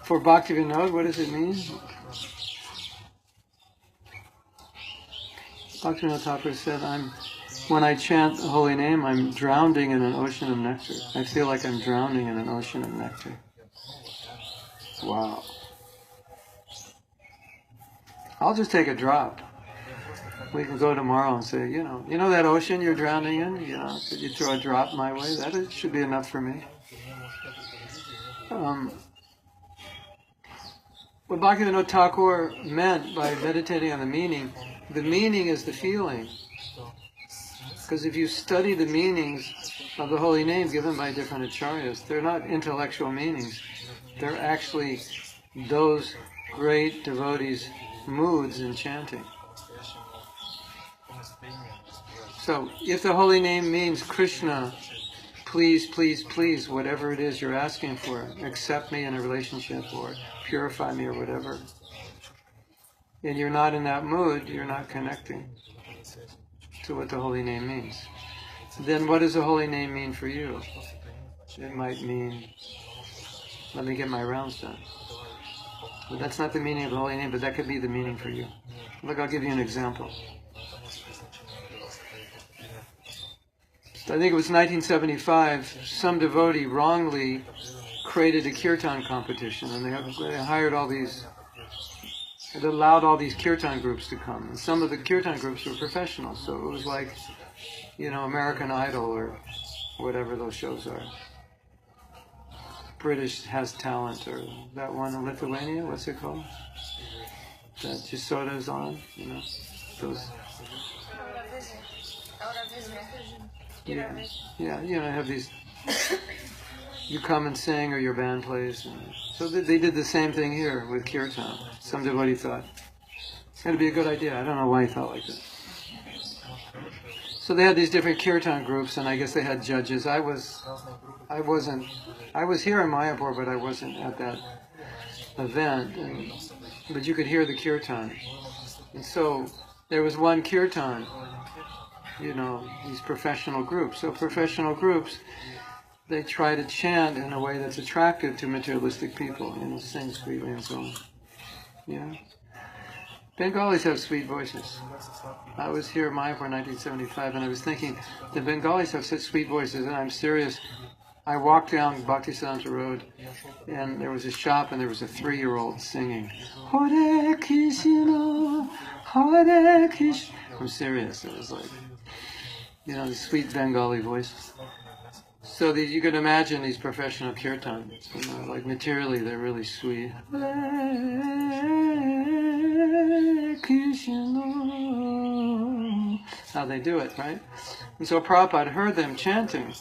for Bhaktivinoda, what does it mean? Bhaktivinoda Thakur said, when I chant the holy name, I'm drowning in an ocean of nectar. I feel like I'm drowning in an ocean of nectar. Wow. I'll just take a drop. We can go tomorrow and say, you know that ocean you're drowning in? Could you throw a drop my way? That should be enough for me. What Bhaktivinoda Thakur meant by meditating on the meaning is the feeling. Because if you study the meanings of the holy name given by different acharyas, they're not intellectual meanings. They're actually those great devotees' moods in chanting. So, if the holy name means Krishna, please, please, please, whatever it is you're asking for, accept me in a relationship or purify me or whatever, and you're not in that mood, you're not connecting to what the holy name means. Then what does the holy name mean for you? It might mean, let me get my rounds done. But that's not the meaning of the holy name, but that could be the meaning for you. Look, I'll give you an example. I think it was 1975, some devotee wrongly created a kirtan competition, and they hired all these, it allowed all these kirtan groups to come. And some of the kirtan groups were professional, so it was like, American Idol or whatever those shows are. British Has Talent, or that one in Lithuania, what's it called? That Jasoda's on, those. Yeah, have these. you come and sing or your band plays. And so they did the same thing here with kirtan. Some devotee thought, it's going to be a good idea. I don't know why he thought like that. So they had these different kirtan groups, and I guess they had judges. I was here in Mayapur, but I wasn't at that event. But you could hear the kirtan. And so there was one kirtan, these professional groups. So professional groups, they try to chant in a way that's attractive to materialistic people, sing sweetly and so on. Yeah. Bengalis have sweet voices. I was here in Mayapur in 1975, and I was thinking, the Bengalis have such sweet voices, and I'm serious. I walked down Bhaktisiddhanta Road, and there was a shop, and there was a 3-year-old singing, Hare Krishna, Hare Krishna. I'm serious. It was like, the sweet Bengali voice. So you can imagine these professional kirtans, like materially they're really sweet. How they do it, right? And so Prabhupada heard them chanting.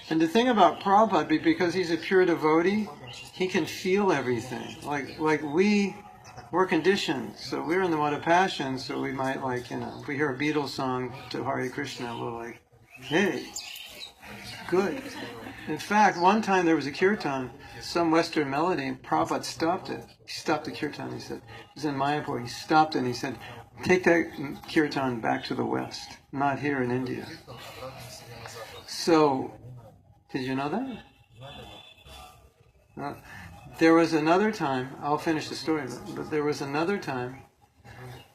And the thing about Prabhupada, because he's a pure devotee, he can feel everything. Like we're conditioned. So we're in the mode of passion, so we might if we hear a Beatles song to Hare Krishna, we're like, hey, good. In fact, one time there was a kirtan, some Western melody, and Prabhupada stopped it. He stopped the kirtan, he said. It was in Mayapur. He stopped it and he said, take that kirtan back to the West, not here in India. So, did you know that? There was another time, I'll finish the story, but there was another time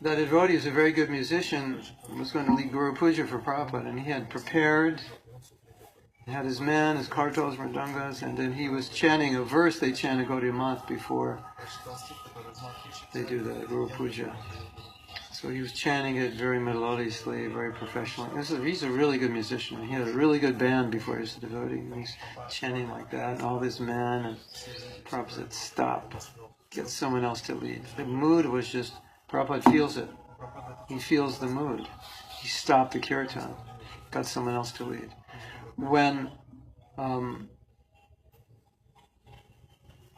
that a devotee who's a very good musician was going to lead Guru Puja for Prabhupada, and he had prepared. He had his men, his kartals, mridangas, and then he was chanting a verse they chant a Gaudiya Math before they do the Guru Puja. So he was chanting it very melodiously, very professionally. He's a really good musician. He had a really good band before he was a devotee. And he's chanting like that, and all his men, and Prabhupada said, stop, get someone else to lead. The mood was just, Prabhupada feels it. He feels the mood. He stopped the kirtan, got someone else to lead. When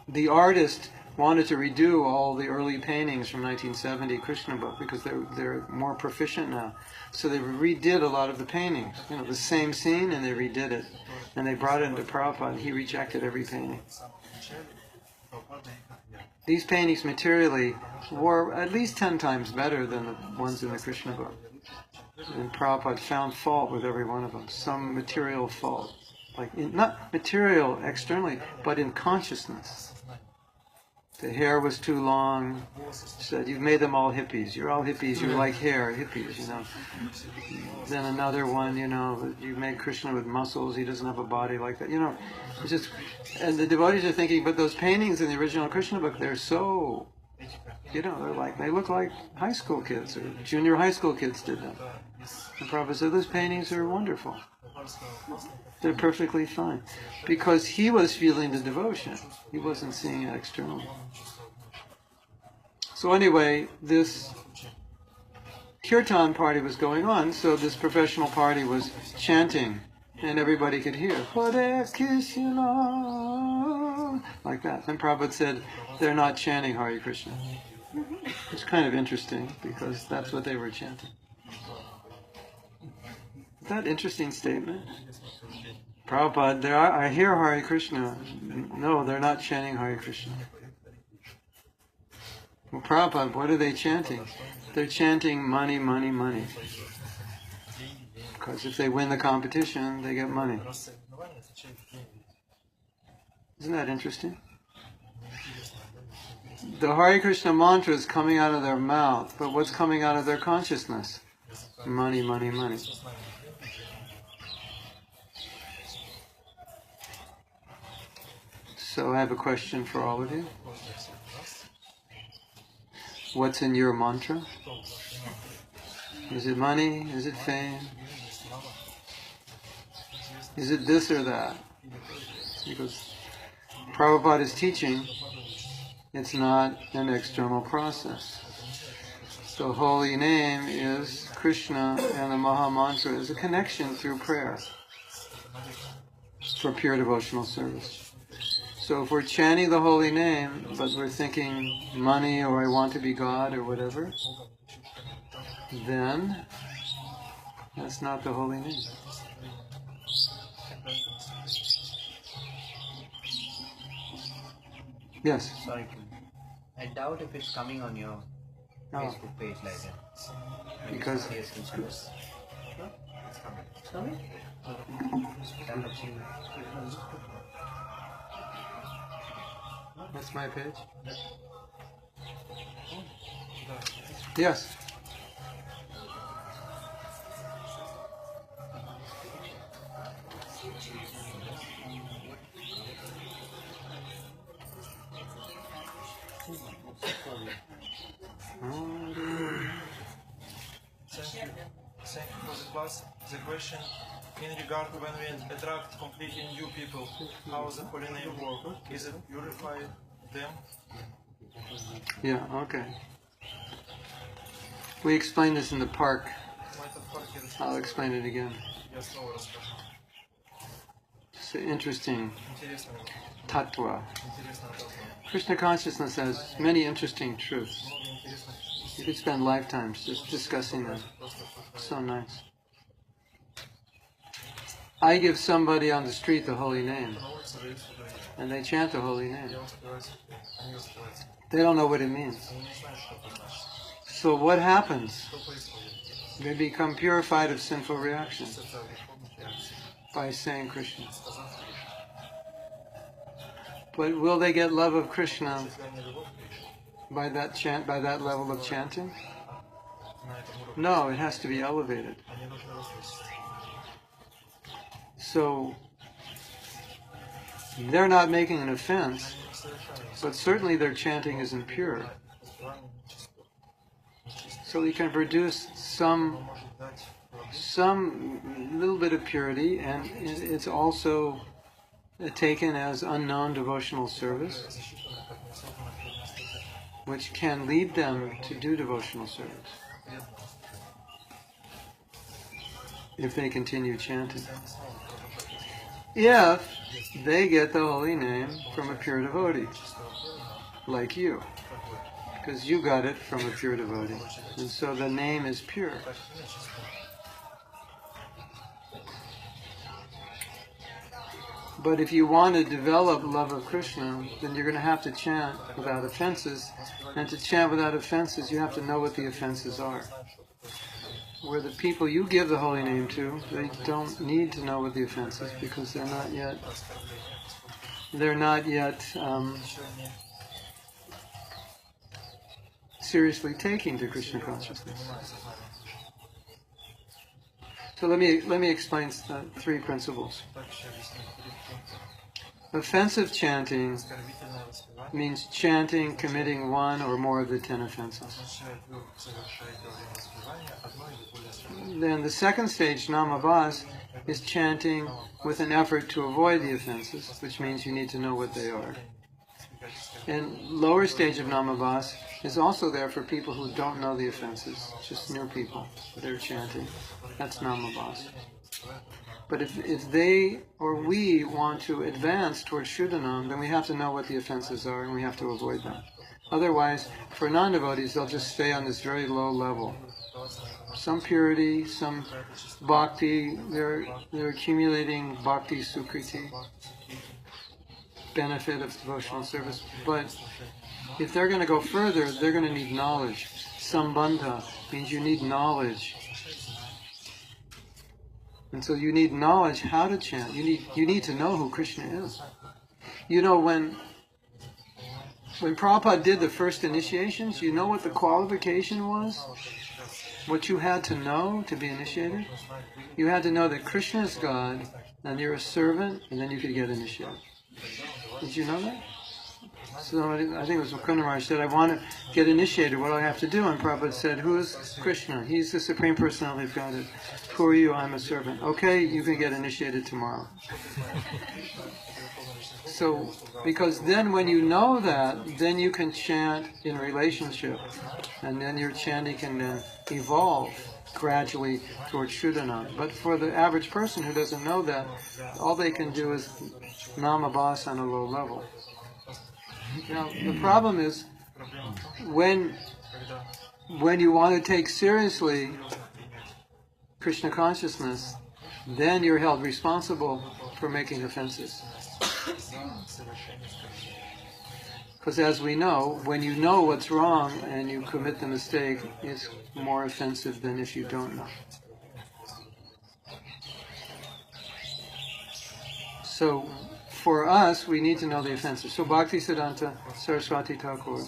the artist wanted to redo all the early paintings from 1970 Krishna book because they're more proficient now, so they redid a lot of the paintings, the same scene, and they redid it, and they brought it into Prabhupada, and he rejected every painting. These paintings materially were at least 10 times better than the ones in the Krishna book. And Prabhupada found fault with every one of them, some material fault. Not material externally, but in consciousness. The hair was too long. She said, you've made them all hippies. You're all hippies. You like hair, hippies, Then another one, you made Krishna with muscles. He doesn't have a body like that. It's just, and the devotees are thinking, but those paintings in the original Krishna book, they're so, they look like high school kids or junior high school kids did them. And Prabhupada said, those paintings are wonderful. They're perfectly fine. Because he was feeling the devotion. He wasn't seeing it externally. So anyway, this kirtan party was going on, so this professional party was chanting, and everybody could hear, Hare Krishna, like that. And Prabhupada said, they're not chanting Hare Krishna. It's kind of interesting, because that's what they were chanting. Is that an interesting statement? Prabhupada, I hear Hare Krishna. No, they're not chanting Hare Krishna. Well, Prabhupada, what are they chanting? They're chanting money, money, money. Because if they win the competition, they get money. Isn't that interesting? The Hare Krishna mantra is coming out of their mouth, but what's coming out of their consciousness? Money, money, money. So I have a question for all of you. What's in your mantra? Is it money? Is it fame? Is it this or that? Because Prabhupada is teaching, it's not an external process. The holy name is Krishna, and the Maha Mantra is a connection through prayer. for pure devotional service. So if we're chanting the holy name, but we're thinking money or I want to be God or whatever, then that's not the holy name. Yes? Sorry, I doubt if it's coming on your No. Facebook page like that. When you Because say yes, it's coming. that's my page. Yes. Thank you for the class. The question in regard when we attract completely new people, how the holy name work? Is it purify them? Yeah, okay. We explained this in the park. I'll explain it again. Я снова расскажу. It's an interesting Интересно, tattva. интересно оказывается. Krishna consciousness has many interesting truths. Много интересных. You could spend lifetimes just discussing them. So nice. I give somebody on the street the holy name, На улице дают сюда. and they chant the holy name. Я успеваю, они успевают. They don't know what it means. Они не знают, что это значит. So what happens? Что происходит? They become purified of sinful reaction Это греховных реакций. by saying Krishna. Сказав Кришна. But will they get love of Krishna Если они любовь к Кришне, by that level of chanting? на этом уровне, No, it has to be elevated. они должны возвыситься. So they're not making an offense, Они не совершают but certainly their chanting isn't pure. воспевание нечисто. So we can produce Он может дать плоды, some little bit of purity, and it's also taken as unknown devotional service, засчитанных как неосознанно преданных, which can lead them to do devotional service преданных. if they continue chanting. Они снова продолжают If they get the holy name from a pure devotee, чистого преданного, like you, как вы. because you got it from a pure devotee. And so the name is pure. Так, нечисто. But if you want to develop love of Krishna, then you're going to have to chant without offenses. And to chant without offenses, you have to know what the offenses are. Where the people you give the holy name to, they don't need to know what the offense is because they're not yet seriously taking to Krishna consciousness. So let me explain three principles. Так еще объясню. Offensive chanting Оскорбительное воспевание means chanting committing one or more of the 10 offenses. означает, вы совершаете во время воспевания одно или более оскорбление. Then the second stage, Naamapradha, is chanting with an effort to avoid the offenses, which means you need to know what they are. And lower stage of Naamapradha is also there for people who don't know the offenses, just new people. They're chanting. That's Naamapradha. But if they or we want to advance towards Shuddhanam, then we have to know what the offenses are and we have to avoid them. Otherwise, for non-devotees, they'll just stay on this very low level. Some purity, some bhakti, they're accumulating bhakti sukriti, benefit of devotional service. But if they're going to go further, they're going to need knowledge. Sambandha means you need knowledge. And so you need knowledge how to chant. You need to know who Krishna is. You know, when Prabhupada did the first initiations, you know what the qualification was? What you had to know to be initiated? You had to know that Krishna is God, and you're a servant, and then you could get initiated. Did you know that? somebody, I think it was Kundaraj, said, I want to get initiated. What do I have to do? And Prabhupada said, who is Krishna? He's the Supreme Personality of Godhead. Who are you? I'm a servant. Okay, you can get initiated tomorrow. So, because then when you know that, then you can chant in relationship. And then your chanting can then evolve gradually towards Shuddhanam. But for the average person who doesn't know that, all they can do is Namabhas on a low level. Now, the problem is, when you want to take seriously Krishna consciousness, then you're held responsible for making offenses. Because as we know, when you know what's wrong and you commit the mistake, it's more offensive than if you don't know. So, for us, we need to know the offenses. So Bhaktisiddhanta Saraswati Thakur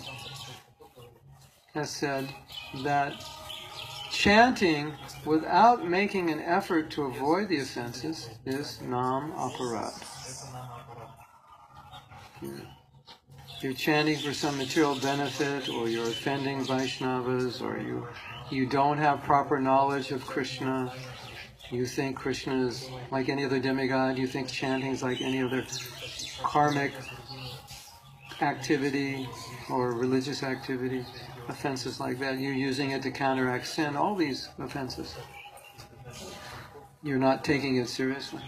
has said that chanting without making an effort to avoid the offenses is Naamapradha. You're chanting for some material benefit, or you're offending Vaishnavas, or you don't have proper knowledge of Krishna. You think Krishna is like any other demigod. You think chanting is like any other karmic activity or religious activity. Offenses like that. You're using it to counteract sin. All these offenses. You're not taking it seriously.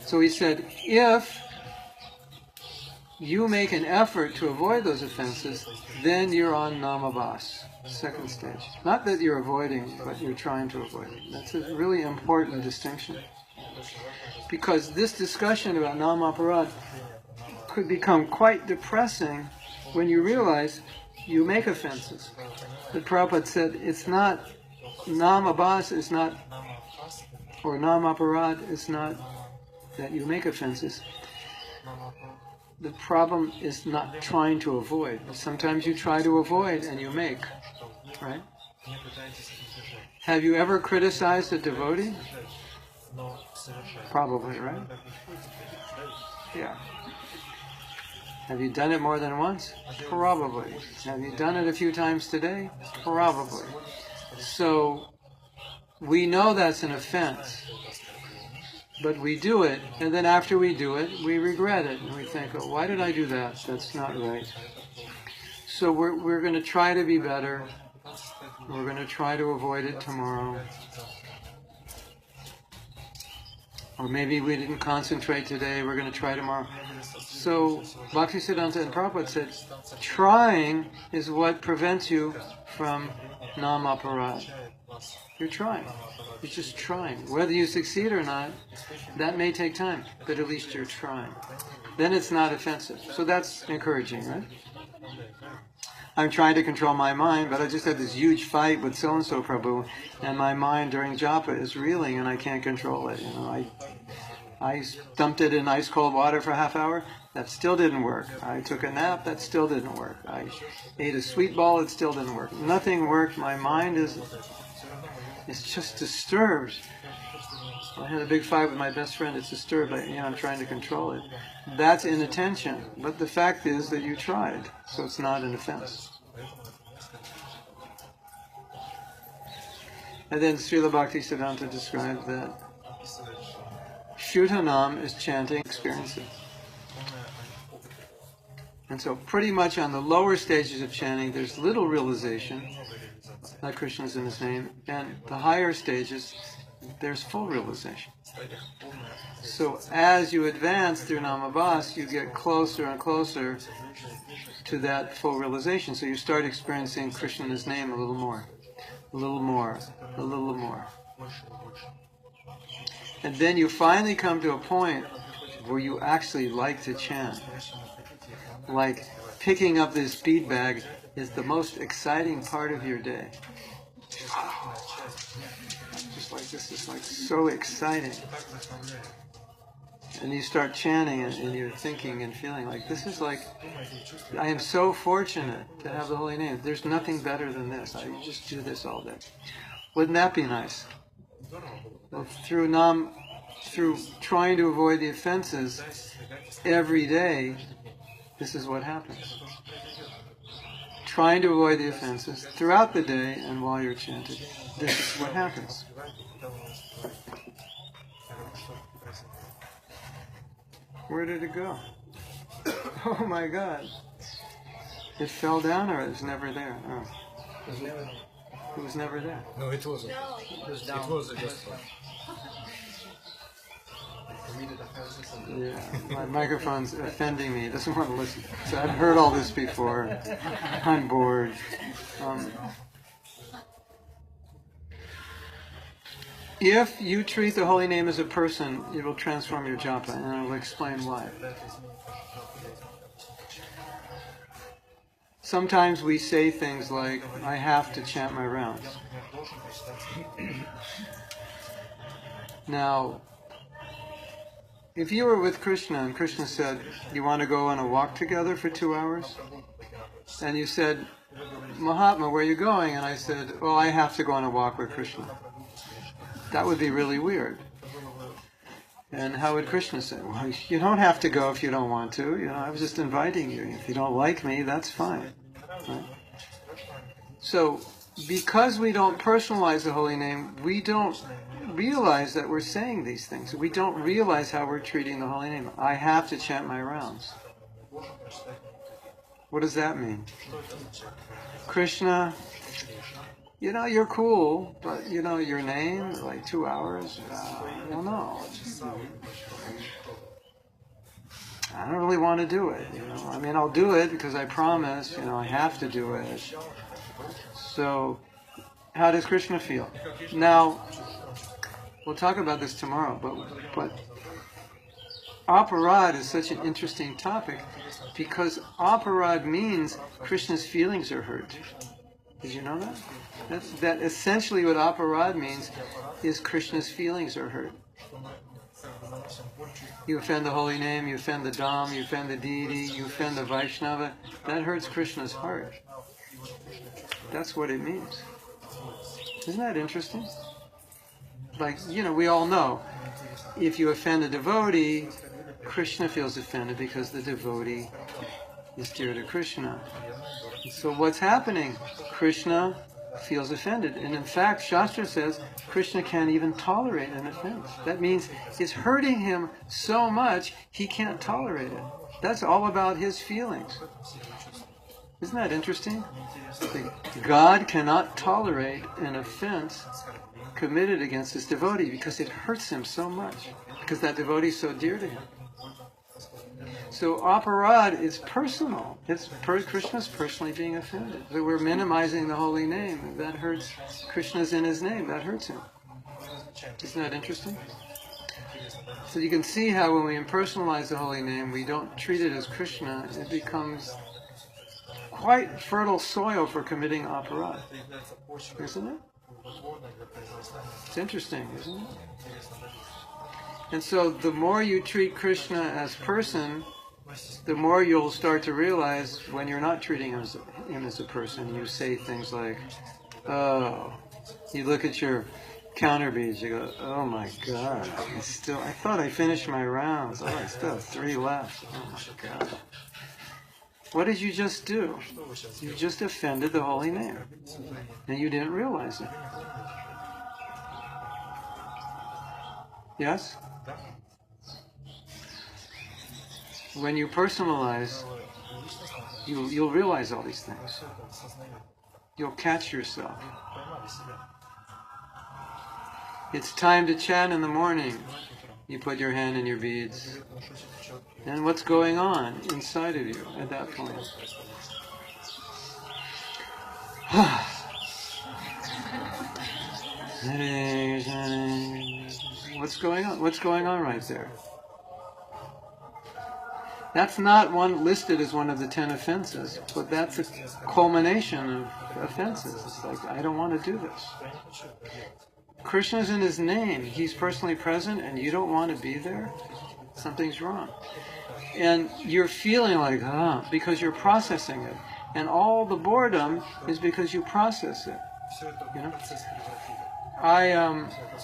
So he said, if you make an effort to avoid those offenses, then you're on Namabhas, second stage. Not that you're avoiding, but you're trying to avoid it. That's a really important distinction. Because this discussion about Naamapradha could become quite depressing when you realize you make offenses. But Prabhupada said it's not, Namabhas is not, or Naamapradha is not that you make offenses. The problem is not trying to avoid. Sometimes you try to avoid and you make, right? Have you ever criticized a devotee? Probably, right? Yeah. Have you done it more than once? Probably. Have you done it a few times today? Probably. So, we know that's an offense. But we do it, and then after we do it, we regret it. And we think, oh, why did I do that? That's not right. So we're going to try to be better. We're going to try to avoid it tomorrow. Or maybe we didn't concentrate today, we're going to try tomorrow. So Bhaktisiddhanta and Prabhupada said, trying is what prevents you from Naamapradha. You're trying. You're just trying. Whether you succeed or not, that may take time, but at least you're trying. Then it's not offensive. So that's encouraging, right? I'm trying to control my mind, but I just had this huge fight with so-and-so Prabhu, and my mind during japa is reeling and I can't control it. You know, I dumped it in ice cold water for a half hour. That still didn't work. I took a nap. That still didn't work. I ate a sweet ball. It still didn't work. Nothing worked. My mind is just disturbed. I had a big fight with my best friend. It's disturbed. I'm trying to control it. That's inattention. But the fact is that you tried, so it's not an offense. And then Srila Bhaktisiddhanta described that Shuddhanam is chanting experiences. And so pretty much on the lower stages of chanting, there's little realization that Krishna is in his name, and the higher stages, there's full realization. So as you advance through Namabhas, you get closer and closer to that full realization. So you start experiencing Krishna in his name a little more, a little more, a little more. And then you finally come to a point where you actually like to chant. Like picking up this bead bag is the most exciting part of your day. Just like this is like so exciting. And you start chanting and you're thinking and feeling like this is like, I am so fortunate to have the holy name. There's nothing better than this. I just do this all day. Wouldn't that be nice? Well, through trying to avoid the offenses every day, This is what happens. Trying to avoid the offenses throughout the day and while you're chanting. This is what happens. Where did it go? Oh my God. It fell down or it was never there? Oh. It was never there. No, it wasn't. It was down. It was just. Yeah, my microphone's offending me. It doesn't want to listen. So I've heard all this before. I'm bored. If you treat the holy name as a person, it will transform your japa, and I will explain why. Sometimes we say things like, I have to chant my rounds. Now, if you were with Krishna and Krishna said, you want to go on a walk together for 2 hours? And you said, Mahatma, where are you going? And I said, well, I have to go on a walk with Krishna. That would be really weird. And how would Krishna say, well, you don't have to go if you don't want to. You know, I was just inviting you. If you don't like me, that's fine. Right? So, because we don't personalize the holy name, we don't realize that we're saying these things. We don't realize how we're treating the holy name. I have to chant my rounds. What does that mean? Krishna, you know, you're cool, but you know, your name, like 2 hours, I don't know. I don't really want to do it, you know. I mean, I'll do it because I promise, you know, I have to do it. So, how does Krishna feel? Now, we'll talk about this tomorrow, but Aparadh is such an interesting topic because Aparadh means Krishna's feelings are hurt. Did you know that? That essentially what Aparadh means is Krishna's feelings are hurt. You offend the holy name, you offend the Dham, you offend the deity, you offend the Vaishnava. That hurts Krishna's heart. That's what it means. Isn't that interesting? Like, you know, we all know, if you offend a devotee, Krishna feels offended because the devotee is dear to Krishna. So what's happening? Krishna feels offended. And in fact, Shastra says Krishna can't even tolerate an offense. That means it's hurting him so much, he can't tolerate it. That's all about his feelings. Isn't that interesting? God cannot tolerate an offense committed against his devotee because it hurts him so much, because that devotee is so dear to him. So Aparadh is personal. It's Krishna's personally being offended. So we're minimizing the holy name. That hurts. Krishna's in his name. That hurts him. Isn't that interesting? So you can see how when we impersonalize the holy name, we don't treat it as Krishna. It becomes quite fertile soil for committing Aparadh. Isn't it? It's interesting, isn't it? And so the more you treat Krishna as person, the more you'll start to realize when you're not treating him as a person, you say things like, oh, you look at your counter beads, you go, oh my God, I thought I finished my rounds. Oh, I still have 3 left. Oh my God. What did you just do? You just offended the holy name. And you didn't realize it. Yes? When you personalize, you'll realize all these things. You'll catch yourself. It's time to chant in the morning. You put your hand in your beads. And what's going on inside of you at that point? What's going on? What's going on right there? That's not one listed as one of the 10 offenses, but that's a culmination of offenses. It's like, I don't want to do this. Krishna's in his name. He's personally present, and you don't want to be there? Something's wrong. And you're feeling like, because you're processing it. And all the boredom is because you process it. You know? I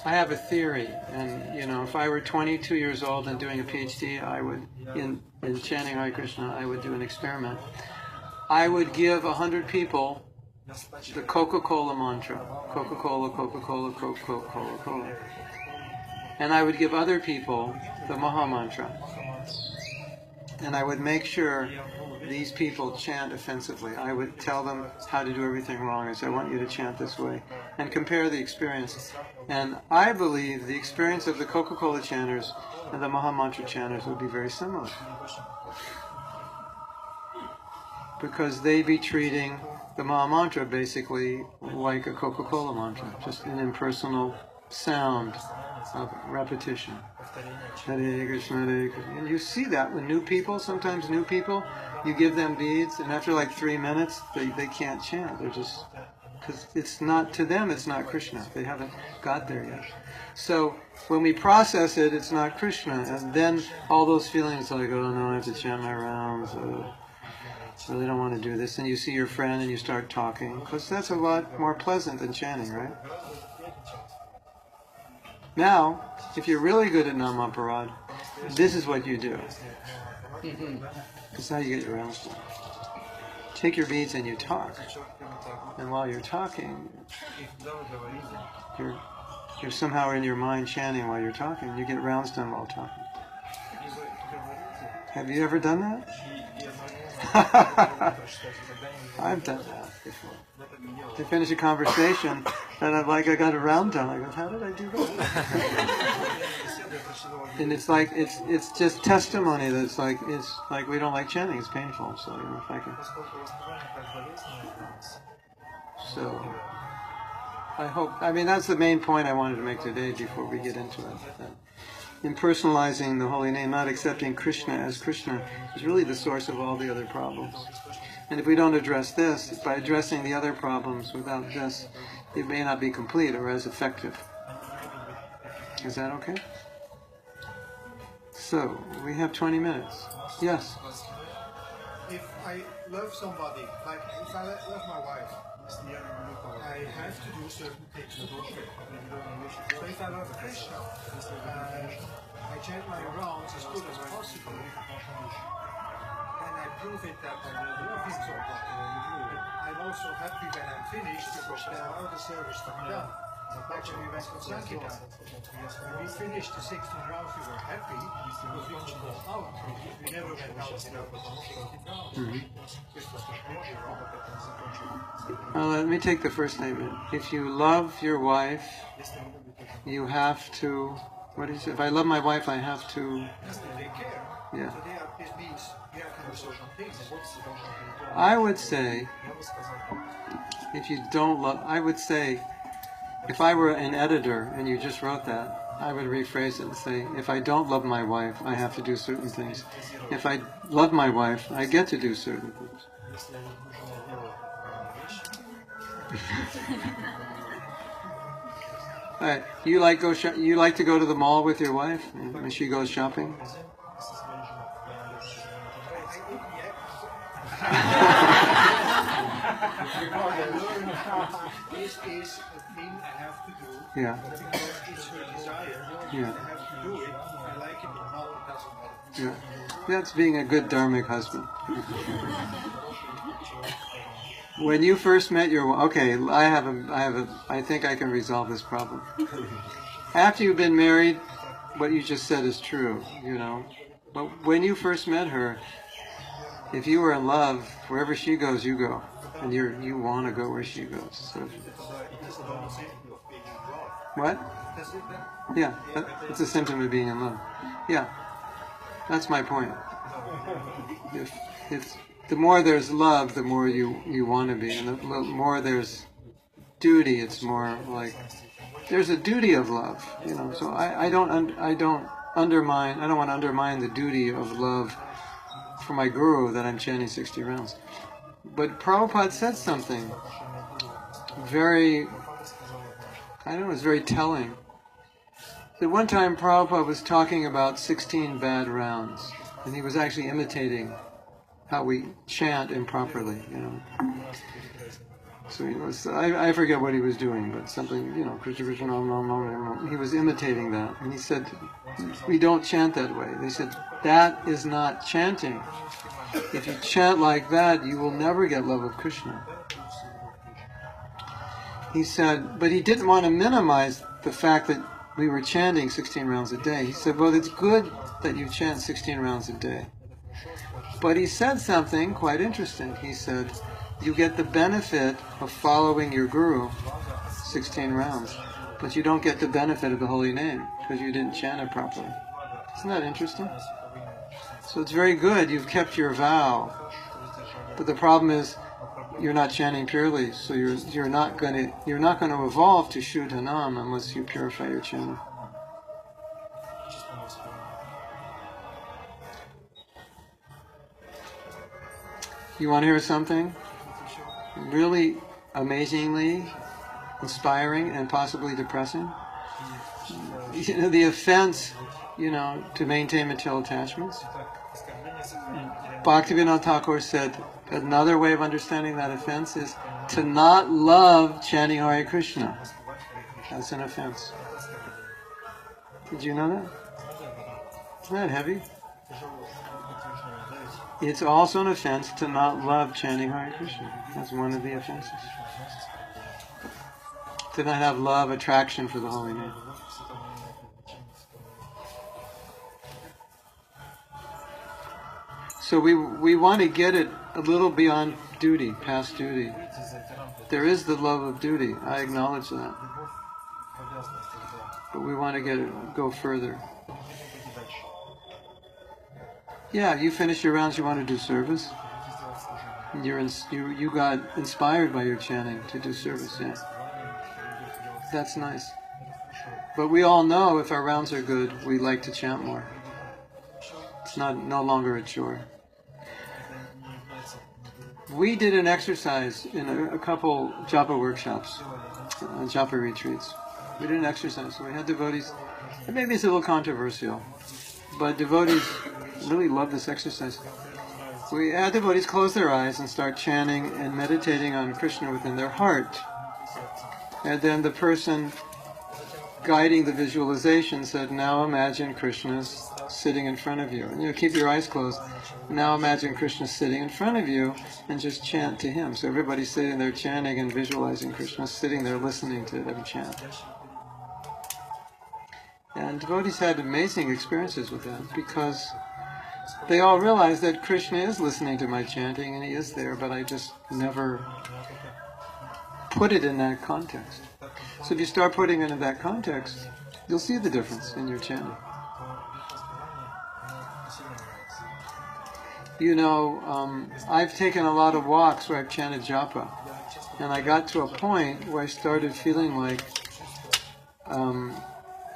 have a theory, and if I were 22 years old and doing a PhD, I would in chanting Hare Krishna, I would do an experiment. I would give 100 people the Coca-Cola mantra, Coca-Cola, Coca-Cola, Coca-Cola, Coca-Cola, and I would give other people the Maha mantra, and I would make sure these people chant offensively. I would tell them how to do everything wrong. I say, I want you to chant this way, and compare the experience. And I believe the experience of the Coca-Cola chanters and the Maha Mantra chanters would be very similar, because they'd be treating the Maha Mantra basically like a Coca-Cola mantra, just an impersonal sound of repetition. Hare Krishna, Hare Krishna. And you see that with new people. Sometimes new people, you give them beads, and after like 3 minutes, they can't chant. They're just, because it's not, to them it's not Krishna. They haven't got there yet. So when we process it, it's not Krishna, and then all those feelings like, oh no, I have to chant my rounds, I really don't want to do this. And you see your friend and you start talking, because that's a lot more pleasant than chanting, right? Now, if you're really good at Naamapradha, this is what you do. This is how you get your rounds done. Take your beads and you talk. And while you're talking, you're somehow in your mind chanting while you're talking. You get rounds done while talking. Have you ever done that? I've done that before. To finish a conversation, and I got a round done. I go, how did I do that? And it's like it's just testimony that it's like we don't like chanting. It's painful. So if I can. So I hope. I mean, that's the main point I wanted to make today before we get into it. Impersonalizing the holy name, not accepting Krishna as Krishna, is really the source of all the other problems. And if we don't address this, by addressing the other problems without this, it may not be complete or as effective. Is that okay? So, we have 20 minutes. Yes? If I love somebody, like if I love my wife, I have to do certain things. So if I love Krishna, I chant my rounds as good as possible, and I prove it that I love him so much. I'm also happy when I'm finished because there are other service to be done. Actually, we went to Sankirtan. When we finished the 16 rounds, we were happy because we could go out. We never went out without Let me take the first statement. If you love your wife, you have to. What is it? If I love my wife, I have to. They care. Yeah. So this means we have to do certain things. I would say, if you don't love, I would say, if I were an editor and you just wrote that, I would rephrase it and say, if I don't love my wife, I have to do certain things. If I love my wife, I get to do certain things. All right. You like to go to the mall with your wife when she goes shopping? This is a thing I have to do. Yeah. Because it's her desire. Yeah. I have to do it. If I like it or not, it doesn't matter. Yeah. That's being a good dharmic husband. When you first met your I think I can resolve this problem. After you've been married, what you just said is true, But when you first met her, if you were in love, wherever she goes, you go. And you want to go where she goes. So. What? Yeah, it's a symptom of being in love. Yeah, that's my point. The more there's love, the more you want to be, and the more there's duty, it's more like there's a duty of love, So I don't want to undermine the duty of love for my guru that I'm chanting 60 rounds. But Prabhupada said something very, it's very telling. At one time Prabhupada was talking about 16 bad rounds, and he was actually imitating how we chant improperly, So he was, I forget what he was doing, but something, Krishna Krishna, Nam, Nam, Nam, Nam. He was imitating that. And he said, we don't chant that way. They said, that is not chanting. If you chant like that, you will never get love of Krishna. He said, but he didn't want to minimize the fact that we were chanting 16 rounds a day. He said, well, it's good that you chant 16 rounds a day. But he said something quite interesting. He said, you get the benefit of following your guru 16 rounds, but you don't get the benefit of the holy name because you didn't chant it properly. Isn't that interesting? So it's very good, you've kept your vow, but the problem is you're not chanting purely, so you're not going to evolve to Shuddha Nam unless you purify your chanting. You want to hear something really amazingly inspiring and possibly depressing? The offense, to maintain material attachments. Bhaktivinoda Thakur said another way of understanding that offense is to not love chanting Hare Krishna. That's an offense. Did you know that? Isn't that heavy? It's also an offense to not love chanting Hare Krishna. That's one of the offenses. To not have love, attraction for the holy name. So we want to get it a little beyond duty, past duty. There is the love of duty. I acknowledge that. But we want to go further. Yeah, you finish your rounds, you want to do service. You got inspired by your chanting to do service, yeah. That's nice. But we all know if our rounds are good, we like to chant more. It's no longer a chore. We did an exercise in a couple japa workshops, japa retreats. We did an exercise, so we had devotees, and maybe it's a little controversial, but devotees really love this exercise. We had devotees close their eyes and start chanting and meditating on Krishna within their heart. And then the person guiding the visualization said, now imagine Krishna's sitting in front of you. And keep your eyes closed. Now imagine Krishna sitting in front of you and just chant to him. So everybody's sitting there chanting and visualizing Krishna sitting there listening to them chant. And devotees had amazing experiences with that because they all realized that Krishna is listening to my chanting and he is there, but I just never put it in that context. So if you start putting it in that context, you'll see the difference in your chanting. I've taken a lot of walks where I've chanted japa, and I got to a point where I started feeling like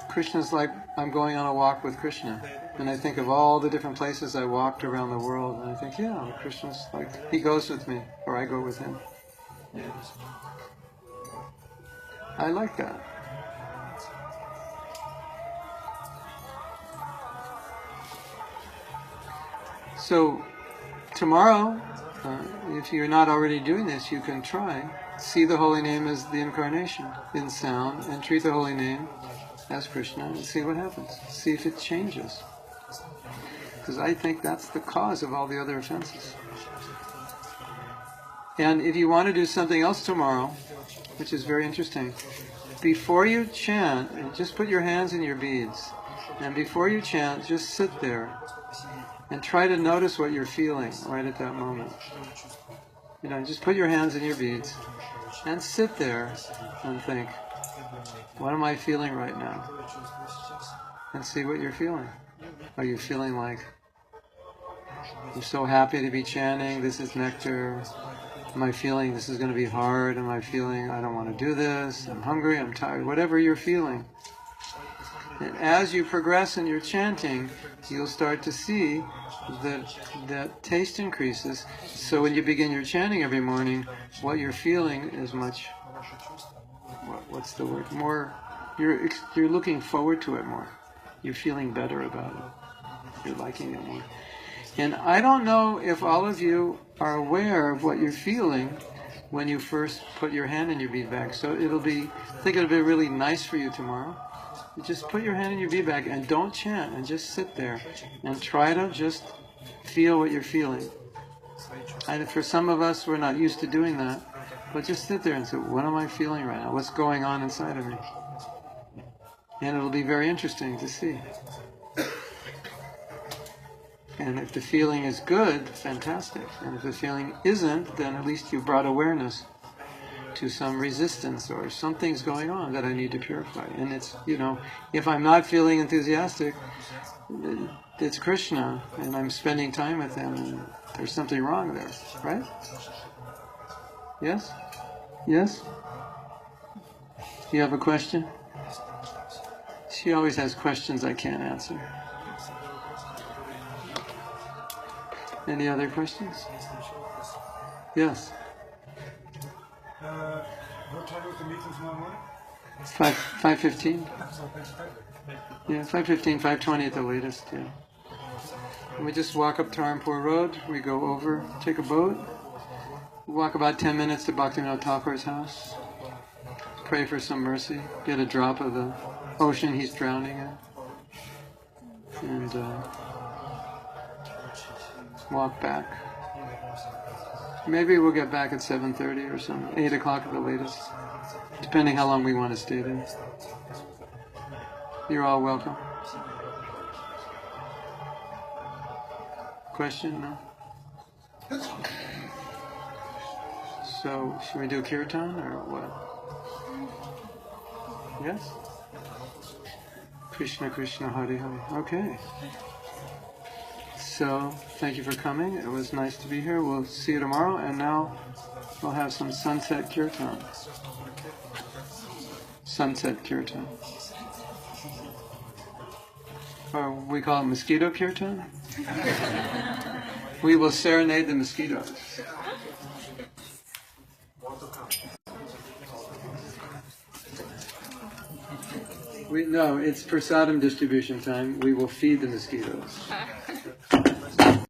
Krishna's like I'm going on a walk with Krishna. And I think of all the different places I walked around the world, and I think, yeah, Krishna's like, he goes with me, or I go with him. Yeah. I like that. So, tomorrow, if you're not already doing this, you can try. See the holy name as the incarnation in sound, and treat the holy name as Krishna, and see what happens. See if it changes. Because I think that's the cause of all the other offenses. And if you want to do something else tomorrow, which is very interesting, before you chant, just put your hands in your beads, and before you chant, just sit there and try to notice what you're feeling right at that moment. Just put your hands in your beads and sit there and think, what am I feeling right now? And see what you're feeling. Are you feeling like, I'm so happy to be chanting, this is nectar? Am I feeling this is going to be hard? Am I feeling I don't want to do this? I'm hungry, I'm tired, whatever you're feeling. And as you progress in your chanting, you'll start to see that taste increases. So when you begin your chanting every morning, what you're feeling is much, what's the word? More, you're looking forward to it more. You're feeling better about it. You're liking it more. And I don't know if all of you are aware of what you're feeling when you first put your hand in your bead bag. So I think it'll be really nice for you tomorrow. You just put your hand in your bead bag and don't chant, and just sit there and try to just feel what you're feeling. And for some of us, we're not used to doing that, but just sit there and say, what am I feeling right now? What's going on inside of me? And it'll be very interesting to see. And if the feeling is good, fantastic. And if the feeling isn't, then at least you brought awareness to some resistance, or something's going on that I need to purify. And it's, if I'm not feeling enthusiastic, it's Krishna, and I'm spending time with him, and there's something wrong there, right? Yes? Yes? You have a question? She always has questions I can't answer. Any other questions? Yes. What time is the meeting tomorrow morning? 5:15. Yeah, 5:15, 5:20 at the latest. Yeah. And we just walk up Tarampur Road. We go over, take a boat. Walk about 10 minutes to Bhaktivinoda Thakur's house. Pray for some mercy. Get a drop of the ocean he's drowning in. And walk back. Maybe we'll get back at 7:30 or something. 8 o'clock at the latest. Depending how long we want to stay there. You're all welcome. Question? No? So, should we do kirtan or what? Yes? Krishna Krishna Hare Hare. Okay. So, thank you for coming. It was nice to be here. We'll see you tomorrow, and now we'll have some sunset kirtan. Sunset kirtan. Or we call it mosquito kirtan. We will serenade the mosquitoes. No, it's prasadam distribution time. We will feed the mosquitoes.